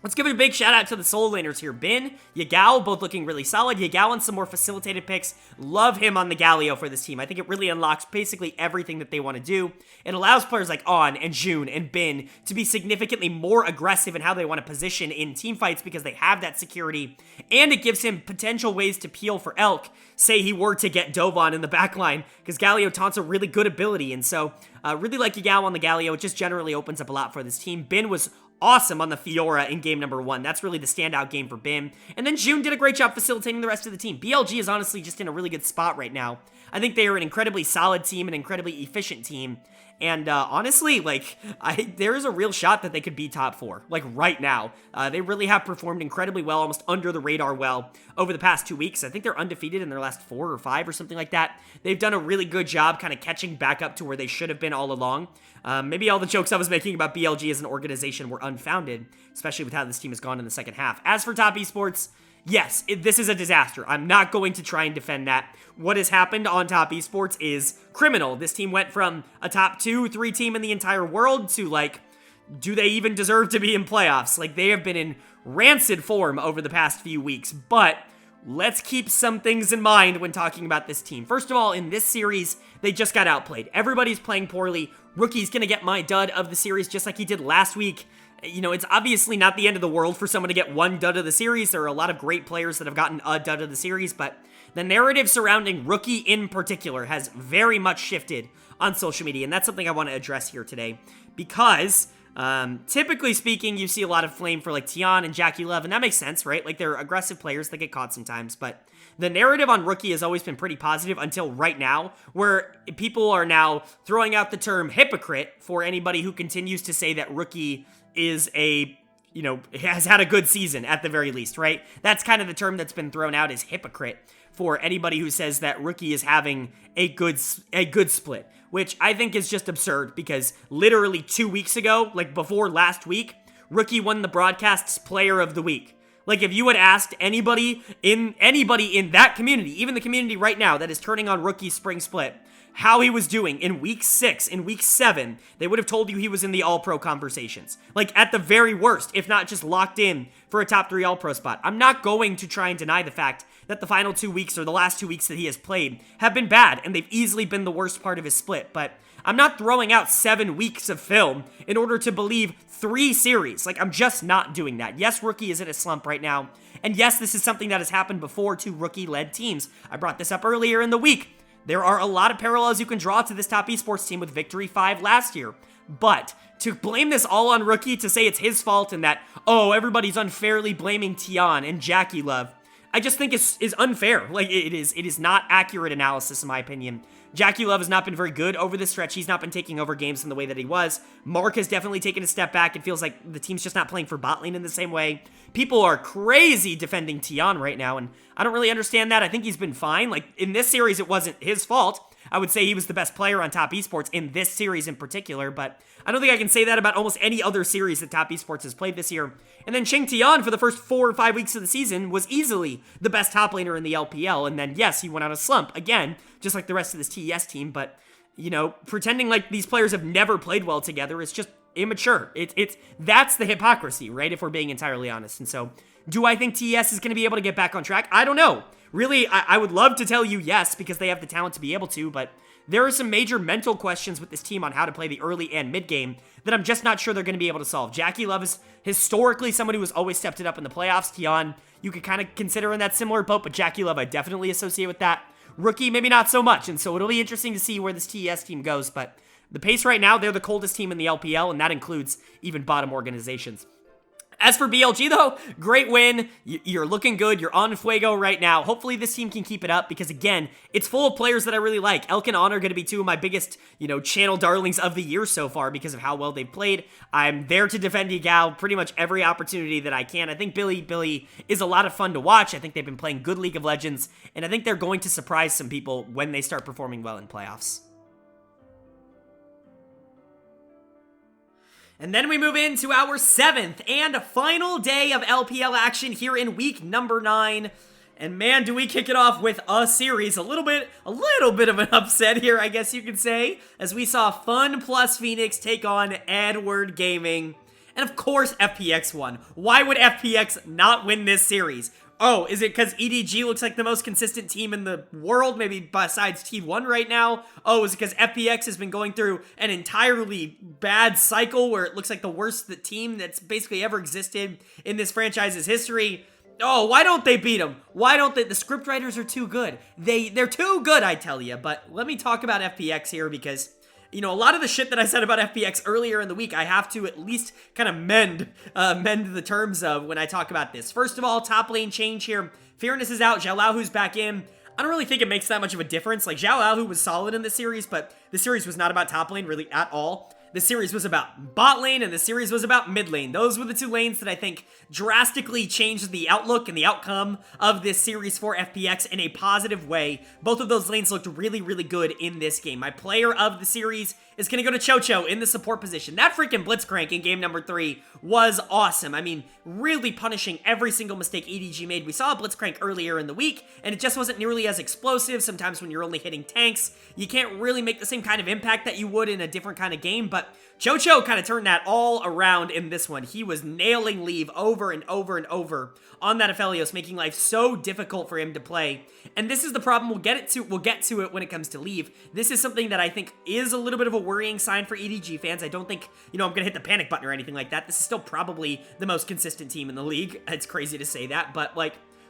Speaker 1: let's give a big shout out to the solo laners here. Bin, Yagao, both looking really solid. Yagao on some more facilitated picks. Love him on the Galio for this team. I think it really unlocks basically everything that they want to do. It allows players like On and Jun and Bin to be significantly more aggressive in how they want to position in team fights because they have that security. And it gives him potential ways to peel for Elk, say he were to get Dovan in the backline, because Galio taunts a really good ability. And so, really like Yagao on the Galio. It just generally opens up a lot for this team. Bin was awesome on the Fiora in game number 1. That's really the standout game for Bin. And then Jun did a great job facilitating the rest of the team. BLG is honestly just in a really good spot right now. I think they are an incredibly solid team, an incredibly efficient team. And honestly, like, there is a real shot that they could be top 4, like right now. They really have performed incredibly well, almost under the radar well, over the past 2 weeks. I think they're undefeated in their last 4 or 5 or something like that. They've done a really good job kind of catching back up to where they should have been all along. Maybe all the jokes I was making about BLG as an organization were unfounded, especially with how this team has gone in the second half. As for Top Esports, yes, this is a disaster. I'm not going to try and defend that. What has happened on Top Esports is criminal. This team went from a top 2-3 team in the entire world to, like, do they even deserve to be in playoffs? Like, they have been in rancid form over the past few weeks, but let's keep some things in mind when talking about this team. First of all, in this series, they just got outplayed. Everybody's playing poorly. Rookie's gonna get my dud of the series just like he did last week. You know, it's obviously not the end of the world for someone to get one dud of the series. There are a lot of great players that have gotten a dud of the series, but the narrative surrounding Rookie in particular has very much shifted on social media, and that's something I want to address here today, because typically speaking, you see a lot of flame for like Tian and Jackie Love, and that makes sense, right? Like, they're aggressive players that get caught sometimes, but the narrative on Rookie has always been pretty positive until right now, where people are now throwing out the term hypocrite for anybody who continues to say that Rookie is a has had a good season at the very least, right? That's kind of the term that's been thrown out as hypocrite for anybody who says that Rookie is having a good split, which I think is just absurd because literally 2 weeks ago, like before last week, Rookie won the broadcast's Player of the Week. Like, if you had asked anybody in that community, even the community right now that is turning on Rookie's spring split, how he was doing in week 6, in week 7, they would have told you he was in the All-Pro conversations. Like, at the very worst, if not just locked in for a top 3 All-Pro spot. I'm not going to try and deny the fact that the final 2 weeks or the last 2 weeks that he has played have been bad, and they've easily been the worst part of his split, but I'm not throwing out 7 weeks of film in order to believe 3 series. Like, I'm just not doing that. Yes, Rookie is in a slump right now, and yes, this is something that has happened before to Rookie-led teams. I brought this up earlier in the week. There are a lot of parallels you can draw to this top esports team with Victory 5 last year, but to blame this all on Rookie, to say it's his fault and that, oh, everybody's unfairly blaming Tian and Jackie Love, I just think is unfair. Like, it is not accurate analysis in my opinion. Jackie Love has not been very good over this stretch. He's not been taking over games in the way that he was. Mark has definitely taken a step back. It feels like the team's just not playing for bot lane in the same way. People are crazy defending Tian right now, and I don't really understand that. I think he's been fine. Like, in this series, it wasn't his fault. I would say he was the best player on Top Esports in this series in particular, but I don't think I can say that about almost any other series that Top Esports has played this year. And then Ching Tian, for the first 4 or 5 weeks of the season, was easily the best top laner in the LPL, and then, yes, he went on a slump, again, just like the rest of this TES team, but, pretending like these players have never played well together is just immature. That's the hypocrisy, right, if we're being entirely honest. And so, do I think TES is going to be able to get back on track? I don't know. Really, I would love to tell you yes, because they have the talent to be able to, but there are some major mental questions with this team on how to play the early and mid game that I'm just not sure they're going to be able to solve. Jackie Love is historically someone who has always stepped it up in the playoffs. Tian, you could kind of consider in that similar boat, but Jackie Love I definitely associate with that. Rookie, maybe not so much, and so it'll be interesting to see where this TES team goes, but the pace right now, they're the coldest team in the LPL, and that includes even bottom organizations. As for BLG, though, great win. You're looking good. You're on Fuego right now. Hopefully this team can keep it up because, again, it's full of players that I really like. Elk and Honor are going to be 2 of my biggest, channel darlings of the year so far because of how well they've played. I'm there to defend Yagao pretty much every opportunity that I can. I think Bilibili is a lot of fun to watch. I think they've been playing good League of Legends, and I think they're going to surprise some people when they start performing well in playoffs. And then we move into our 7th and final day of LPL action here in week number 9. And man, do we kick it off with a series, a little bit of an upset here, I guess you could say, as we saw FunPlus Phoenix take on Edward Gaming. And of course, FPX won. Why would FPX not win this series? Oh, is it because EDG looks like the most consistent team in the world, maybe besides T1 right now? Oh, is it because FPX has been going through an entirely bad cycle where it looks like the worst team that's basically ever existed in this franchise's history? Oh, why don't they beat them? Why don't they? The scriptwriters are too good. They're too good, I tell you. But let me talk about FPX here because a lot of the shit that I said about FPX earlier in the week, I have to at least kind of mend the terms of when I talk about this. First of all, top lane change here. Fearness is out. Xiao Laohu's back in. I don't really think it makes that much of a difference. Like, Xiao Laohu was solid in this series, but the series was not about top lane really at all. The series was about bot lane, and the series was about mid lane. Those were the 2 lanes that I think drastically changed the outlook and the outcome of this series for FPX in a positive way. Both of those lanes looked really, really good in this game. My player of the series is going to go to Chocho in the support position. That freaking Blitzcrank in game number 3 was awesome. I mean, really punishing every single mistake EDG made. We saw a Blitzcrank earlier in the week, and it just wasn't nearly as explosive. Sometimes when you're only hitting tanks, you can't really make the same kind of impact that you would in a different kind of game, but Chocho kind of turned that all around in this one. He was nailing Leave over and over and over on that Aphelios, making life so difficult for him to play. And this is the problem. We'll get to it when it comes to Leave. This is something that I think is a little bit of a worrying sign for EDG fans. I don't think, I'm going to hit the panic button or anything like that. This is still probably the most consistent team in the league. It's crazy to say that, but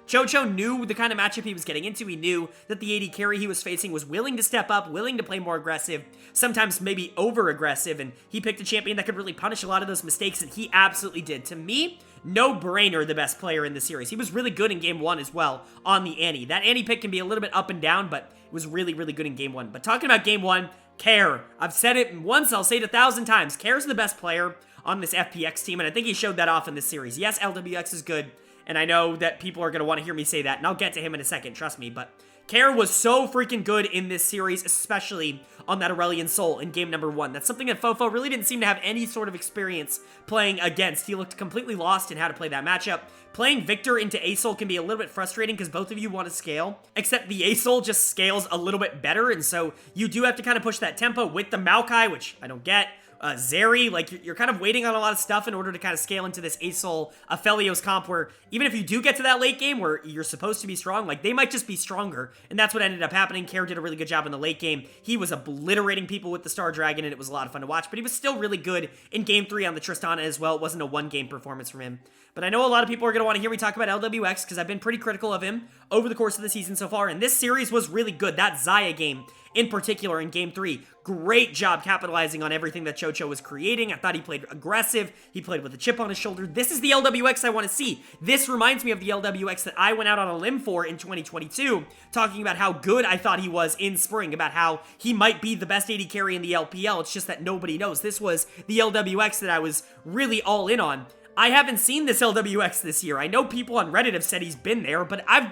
Speaker 1: Chocho knew the kind of matchup he was getting into. He knew that the AD carry he was facing was willing to step up, willing to play more aggressive, sometimes maybe over-aggressive, and he picked a champion that could really punish a lot of those mistakes, and he absolutely did. To me, no-brainer the best player in the series. He was really good in Game 1 as well on the Annie. That Annie pick can be a little bit up and down, but it was really, really good in Game 1. But talking about Game 1, Care. I've said it once, I'll say it 1,000 times. Care's the best player on this FPX team, and I think he showed that off in this series. Yes, LWX is good, and I know that people are going to want to hear me say that, and I'll get to him in a second, trust me, but Care was so freaking good in this series, especially on that Aurelion Sol in game number 1. That's something that Fofo really didn't seem to have any sort of experience playing against. He looked completely lost in how to play that matchup. Playing Victor into Asol can be a little bit frustrating because both of you want to scale, except the Asol just scales a little bit better, and so you do have to kind of push that tempo with the Maokai, which I don't get. Zeri, like, you're kind of waiting on a lot of stuff in order to kind of scale into this Asol Aphelios comp where even if you do get to that late game where you're supposed to be strong, like, they might just be stronger, and that's what ended up happening. Care did a really good job in the late game. He was obliterating people with the Star Dragon, and it was a lot of fun to watch, but he was still really good in game 3 on the Tristana as well. It wasn't a one-game performance from him. But I know a lot of people are going to want to hear me talk about LWX because I've been pretty critical of him over the course of the season so far, and this series was really good. That Xayah game in particular in game 3, great job capitalizing on everything that Chocho was creating. I thought he played aggressive. He played with a chip on his shoulder. This is the LWX I want to see. This reminds me of the LWX that I went out on a limb for in 2022, talking about how good I thought he was in spring, about how he might be the best AD carry in the LPL. It's just that nobody knows. This was the LWX that I was really all in on. I haven't seen this LWX this year. I know people on Reddit have said he's been there, but I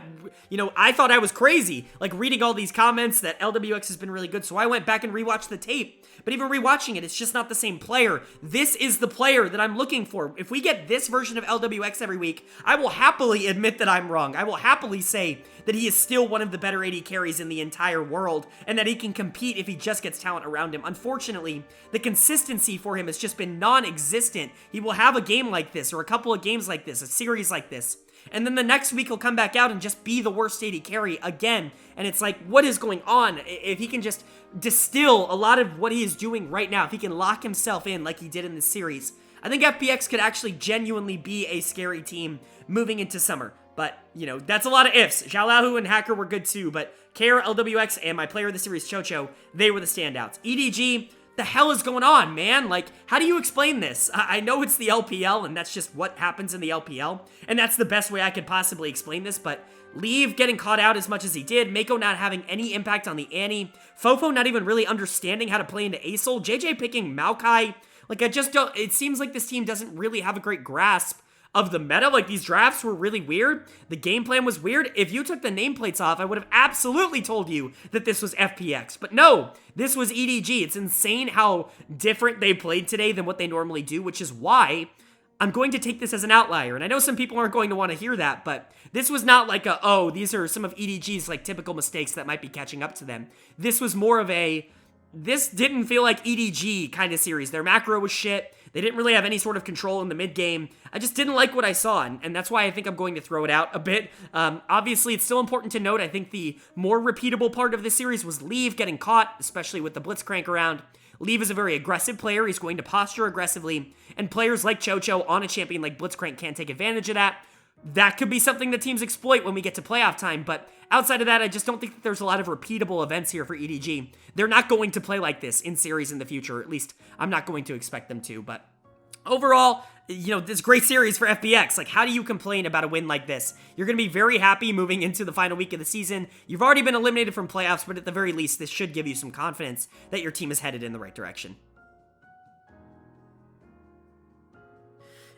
Speaker 1: thought I was crazy, like reading all these comments that LWX has been really good, so I went back and rewatched the tape. But even rewatching it, it's just not the same player. This is the player that I'm looking for. If we get this version of LWX every week, I will happily admit that I'm wrong. I will happily say that he is still one of the better AD carries in the entire world, and that he can compete if he just gets talent around him. Unfortunately, the consistency for him has just been non-existent. He will have a game like this, or a couple of games like this, a series like this, and then the next week he'll come back out and just be the worst AD carry again. And it's like, what is going on? If he can just distill a lot of what he is doing right now, if he can lock himself in like he did in this series, I think FPX could actually genuinely be a scary team moving into summer. But, that's a lot of ifs. Xiaolahu and Hacker were good too, but Care, LWX, and my player of the series, Chocho, they were the standouts. EDG, the hell is going on, man? Like, how do you explain this? I know it's the LPL, and that's just what happens in the LPL, and that's the best way I could possibly explain this, but Leave getting caught out as much as he did, Mako not having any impact on the Annie, Fofo not even really understanding how to play into Asol, JJ picking Maokai, like, I just don't, it seems like this team doesn't really have a great grasp of the meta. Like, these drafts were really weird. The game plan was weird. If you took the nameplates off, I would have absolutely told you that this was FPX. But no, this was EDG. It's insane how different they played today than what they normally do, which is why I'm going to take this as an outlier. And I know some people aren't going to want to hear that, but this was not like these are some of EDG's like typical mistakes that might be catching up to them. This was more of this didn't feel like EDG kind of series. Their macro was shit. They didn't really have any sort of control in the mid game. I just didn't like what I saw, and that's why I think I'm going to throw it out a bit. Obviously, it's still important to note, I think the more repeatable part of this series was Leave getting caught, especially with the Blitzcrank around. Leave is a very aggressive player. He's going to posture aggressively, and players like Chocho on a champion like Blitzcrank can't take advantage of that. That could be something that teams exploit when we get to playoff time, but outside of that, I just don't think that there's a lot of repeatable events here for EDG. They're not going to play like this in series in the future. At least, I'm not going to expect them to, but overall, this great series for FPX. Like, how do you complain about a win like this? You're going to be very happy moving into the final week of the season. You've already been eliminated from playoffs, but at the very least, this should give you some confidence that your team is headed in the right direction.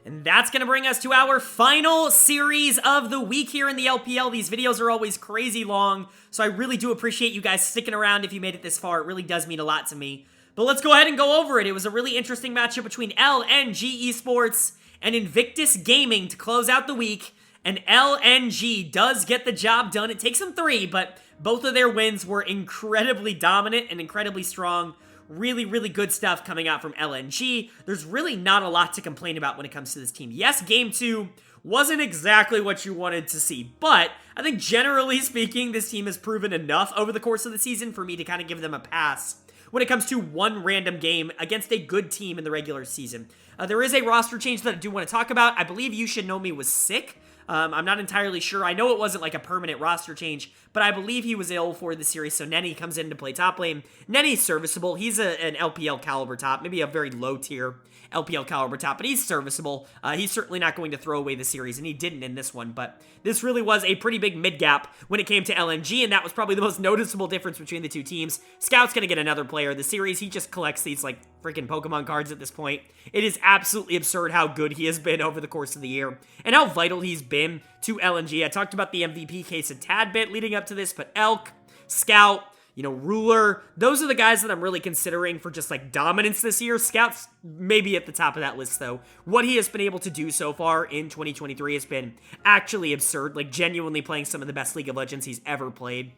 Speaker 1: And that's going to bring us to our final series of the week here in the LPL. These videos are always crazy long, so I really do appreciate you guys sticking around if you made it this far. It really does mean a lot to me. But let's go ahead and go over it. It was a really interesting matchup between LNG Esports and Invictus Gaming to close out the week. And LNG does get the job done. It takes them 3, but both of their wins were incredibly dominant and incredibly strong. Really, really good stuff coming out from LNG. There's really not a lot to complain about when it comes to this team. Yes, Game 2 wasn't exactly what you wanted to see, but I think generally speaking, this team has proven enough over the course of the season for me to kind of give them a pass when it comes to one random game against a good team in the regular season. There is a roster change that I do want to talk about. I believe You Should Know Me was sick. I'm not entirely sure. I know it wasn't like a permanent roster change, but I believe he was ill for the series, so Nenny comes in to play top lane. Nenny's serviceable. He's an LPL caliber top, maybe a very low tier LPL caliber top, but he's serviceable. He's certainly not going to throw away the series, and he didn't in this one, but this really was a pretty big mid-gap when it came to LNG, and that was probably the most noticeable difference between the two teams. Scout's going to get another player of the series. He just collects these, like, freaking Pokemon cards at this point. It is absolutely absurd how good he has been over the course of the year and how vital he's been to LNG. I talked about the MVP case a tad bit leading up to this, but Elk, Scout, Ruler, those are the guys that I'm really considering for just like dominance this year. Scout's maybe at the top of that list though. What he has been able to do so far in 2023 has been actually absurd, like genuinely playing some of the best League of Legends he's ever played.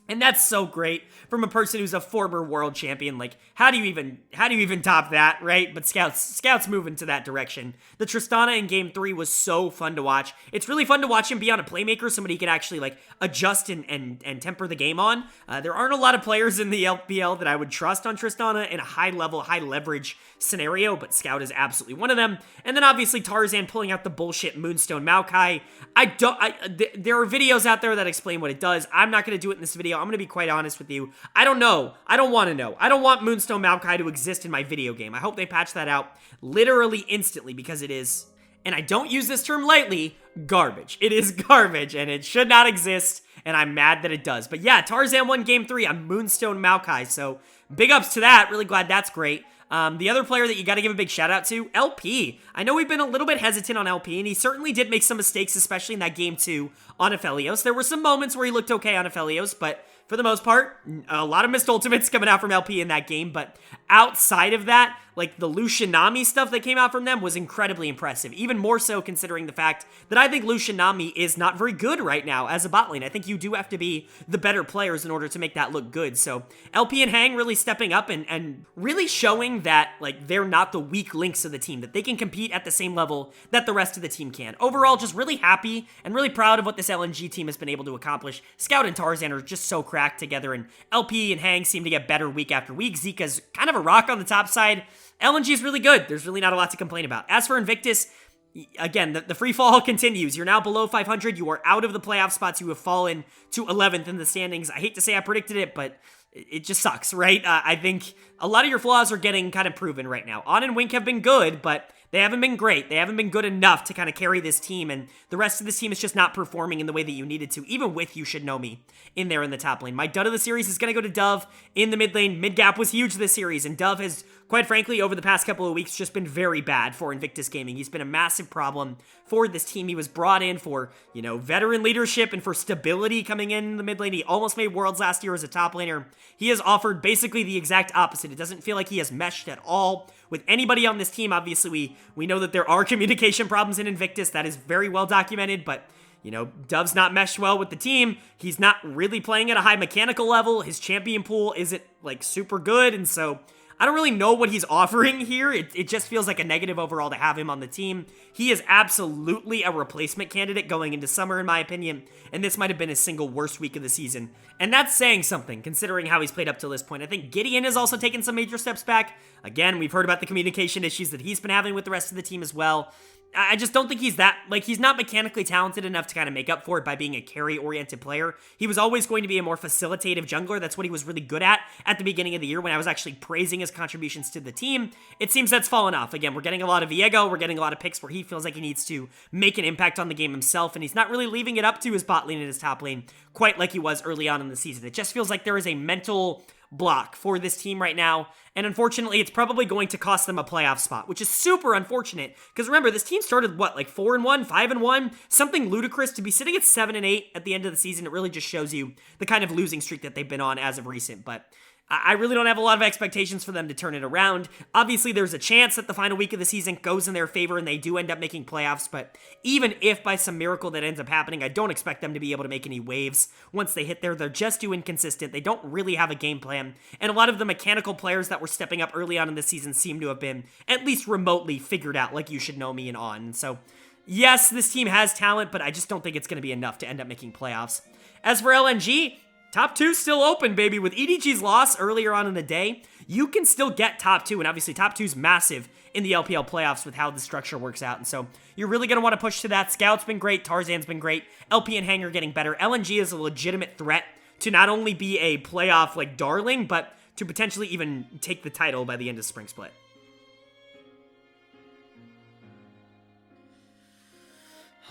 Speaker 1: And that's so great from a person who's a former world champion. Like, how do you even top that, right? But Scout's moving to that direction. The Tristana in Game 3 was so fun to watch. It's really fun to watch him be on a playmaker, somebody he can actually, like, adjust and temper the game on. There aren't a lot of players in the LPL that I would trust on Tristana in a high-level, high-leverage scenario, but Scout is absolutely one of them. And then, obviously, Tarzan pulling out the bullshit Moonstone Maokai. There are videos out there that explain what it does. I'm not going to do it in this video. I'm going to be quite honest with you. I don't know. I don't want to know. I don't want Moonstone Maokai to exist in my video game. I hope they patch that out literally instantly because it is, and I don't use this term lightly, garbage. It is garbage and it should not exist, and I'm mad that it does. But yeah, Tarzan won Game 3 on Moonstone Maokai, so big ups to that. Really glad that's great. The other player that you got to give a big shout out to, LP. I know we've been a little bit hesitant on LP, and he certainly did make some mistakes, especially in that Game 2 on Aphelios. There were some moments where he looked okay on Aphelios, but for the most part, a lot of missed ultimates coming out from LP in that game, but outside of that, like the Lucian Nami stuff that came out from them was incredibly impressive, even more so considering the fact that I think Lucian Nami is not very good right now as a bot lane. I think you do have to be the better players in order to make that look good, so LP and Hang really stepping up and really showing that like they're not the weak links of the team, that they can compete at the same level that the rest of the team can. Overall, just really happy and really proud of what this LNG team has been able to accomplish. Scout and Tarzan are just so cracked together, and LP and Hang seem to get better week after week. Zika's kind of a rock on the top side. LNG is really good. There's really not a lot to complain about. As for Invictus, again, the free fall continues. You're now below 500. You are out of the playoff spots. You have fallen to 11th in the standings. I hate to say I predicted it, but it just sucks, right? I think a lot of your flaws are getting kind of proven right now. On and Wink have been good, but they haven't been great. They haven't been good enough to kind of carry this team, and the rest of this team is just not performing in the way that you needed to, even with You Should Know Me in there in the top lane. My dud of the series is going to go to Dove in the mid lane. Mid gap was huge this series, and Dove has, quite frankly, over the past couple of weeks, just been very bad for Invictus Gaming. He's been a massive problem for this team. He was brought in for, veteran leadership and for stability coming in the mid lane. He almost made Worlds last year as a top laner. He has offered basically the exact opposite. It doesn't feel like he has meshed at all with anybody on this team. Obviously, we know that there are communication problems in Invictus. That is very well documented, but Dove's not meshed well with the team. He's not really playing at a high mechanical level. His champion pool isn't like super good, and so I don't really know what he's offering here. It just feels like a negative overall to have him on the team. He is absolutely a replacement candidate going into summer, in my opinion, and this might have been his single worst week of the season. And that's saying something, considering how he's played up to this point. I think Gideon has also taken some major steps back. Again, we've heard about the communication issues that he's been having with the rest of the team as well. I just don't think he's not mechanically talented enough to kind of make up for it by being a carry-oriented player. He was always going to be a more facilitative jungler. That's what he was really good at the beginning of the year when I was actually praising his contributions to the team. It seems that's fallen off. Again, we're getting a lot of Viego. We're getting a lot of picks where he feels like he needs to make an impact on the game himself, and he's not really leaving it up to his bot lane and his top lane quite like he was early on in the season. It just feels like there is a mental block for this team right now, and unfortunately it's probably going to cost them a playoff spot, which is super unfortunate because remember, this team started like 4-1, 5-1, something ludicrous. To be sitting at 7-8 at the end of the season, it really just shows you the kind of losing streak that they've been on as of recent. But I really don't have a lot of expectations for them to turn it around. Obviously, there's a chance that the final week of the season goes in their favor and they do end up making playoffs, but even if by some miracle that ends up happening, I don't expect them to be able to make any waves once they hit there. They're just too inconsistent. They don't really have a game plan, and a lot of the mechanical players that were stepping up early on in the season seem to have been at least remotely figured out, like You Should Know Me and on. So yes, this team has talent, but I just don't think it's going to be enough to end up making playoffs. As for LNG, top 2 still open, baby. With EDG's loss earlier on in the day, you can still get top 2, and obviously top 2's massive in the LPL playoffs with how the structure works out, and so you're really going to want to push to that. Scout's been great, Tarzan's been great, LP and Hang are getting better. LNG is a legitimate threat to not only be a playoff like darling, but to potentially even take the title by the end of Spring Split.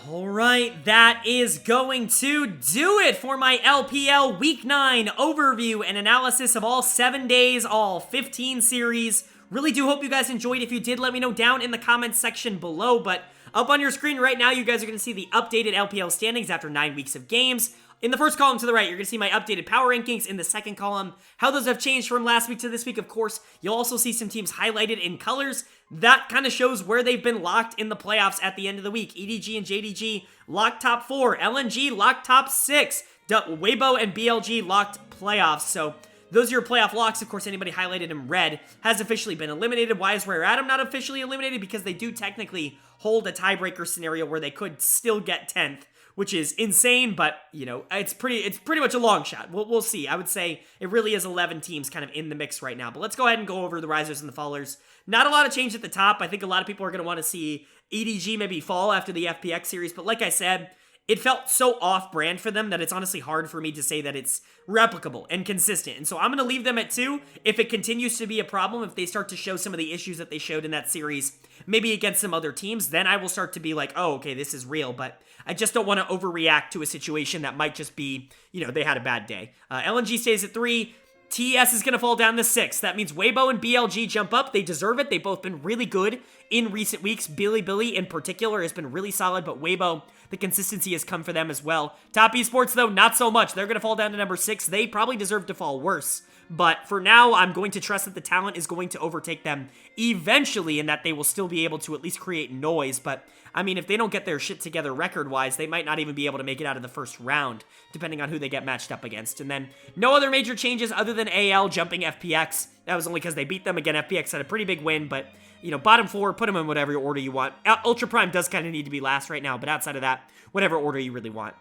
Speaker 1: Alright, that is going to do it for my LPL Week 9 overview and analysis of all 7 days, all 15 series, really do hope you guys enjoyed. If you did, let me know down in the comments section below. But up on your screen right now, you guys are going to see the updated LPL standings after 9 weeks of games. In the first column to the right, you're going to see my updated power rankings. In the second column, how those have changed from last week to this week. Of course, you'll also see some teams highlighted in colors. That kind of shows where they've been locked in the playoffs at the end of the week. EDG and JDG locked top 4. LNG locked top 6. Weibo and BLG locked playoffs. So those are your playoff locks. Of course, anybody highlighted in red has officially been eliminated. Why is Rare Atom not officially eliminated? Because they do technically hold a tiebreaker scenario where they could still get 10th. Which is insane, but, you know, it's pretty much a long shot. We'll see. I would say it really is 11 teams kind of in the mix right now. But let's go ahead and go over the risers and the fallers. Not a lot of change at the top. I think a lot of people are going to want to see EDG maybe fall after the FPX series. But like I said, it felt so off-brand for them that it's honestly hard for me to say that it's replicable and consistent. And so I'm going to leave them at 2. If it continues to be a problem, if they start to show some of the issues that they showed in that series, maybe against some other teams, then I will start to be like, oh, okay, this is real. But I just don't want to overreact to a situation that might just be, you know, they had a bad day. LNG stays at 3. TES is going to fall down to 6. That means Weibo and BLG jump up. They deserve it. They've both been really good in recent weeks. Bilibili in particular has been really solid, but Weibo, the consistency has come for them as well. Top Esports, though, not so much. They're going to fall down to number 6. They probably deserve to fall worse. But for now, I'm going to trust that the talent is going to overtake them eventually and that they will still be able to at least create noise. But, I mean, if they don't get their shit together record-wise, they might not even be able to make it out of the first round, depending on who they get matched up against. And then, no other major changes other than AL jumping FPX. That was only because they beat them. Again, FPX had a pretty big win, but, you know, bottom 4, put them in whatever order you want. Ultra Prime does kind of need to be last right now, but outside of that, whatever order you really want.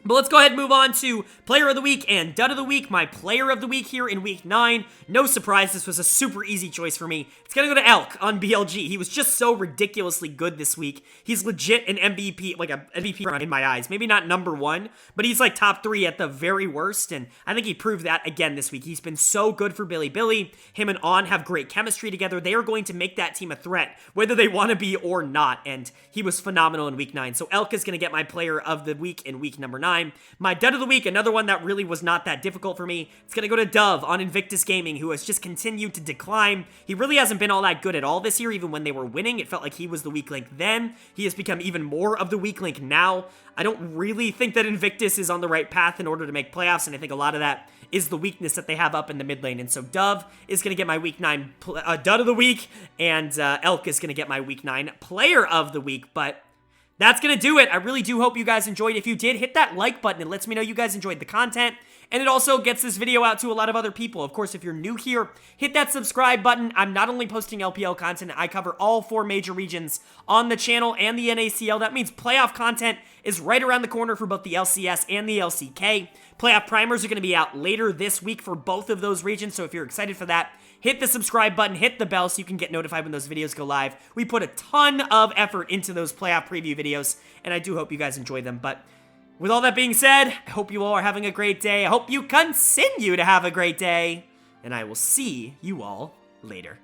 Speaker 1: But let's go ahead and move on to Player of the Week and Dud of the Week. My Player of the Week here in Week 9. No surprise, this was a super easy choice for me. It's going to go to Elk on BLG. He was just so ridiculously good this week. He's legit an MVP, like a MVP in my eyes. Maybe not number 1, but he's like top 3 at the very worst, and I think he proved that again this week. He's been so good for Bilibili. Him and On have great chemistry together. They are going to make that team a threat, whether they want to be or not, and he was phenomenal in Week 9. So Elk is going to get my Player of the Week in Week number 9. My Dud of the Week, another one that really was not that difficult for me. It's going to go to Dove on Invictus Gaming, who has just continued to decline. He really hasn't been all that good at all this year, even when they were winning. It felt like he was the weak link then. He has become even more of the weak link now. I don't really think that Invictus is on the right path in order to make playoffs, and I think a lot of that is the weakness that they have up in the mid lane. And so Dove is going to get my Week 9 Dud of the Week, and Elk is going to get my Week 9 Player of the Week. But that's going to do it. I really do hope you guys enjoyed. If you did, hit that like button. It lets me know you guys enjoyed the content. And it also gets this video out to a lot of other people. Of course, if you're new here, hit that subscribe button. I'm not only posting LPL content, I cover all 4 major regions on the channel and the NACL. That means playoff content is right around the corner for both the LCS and the LCK. Playoff primers are going to be out later this week for both of those regions. So if you're excited for that, hit the subscribe button, hit the bell so you can get notified when those videos go live. We put a ton of effort into those playoff preview videos, and I do hope you guys enjoy them. But with all that being said, I hope you all are having a great day. I hope you continue to have a great day, and I will see you all later.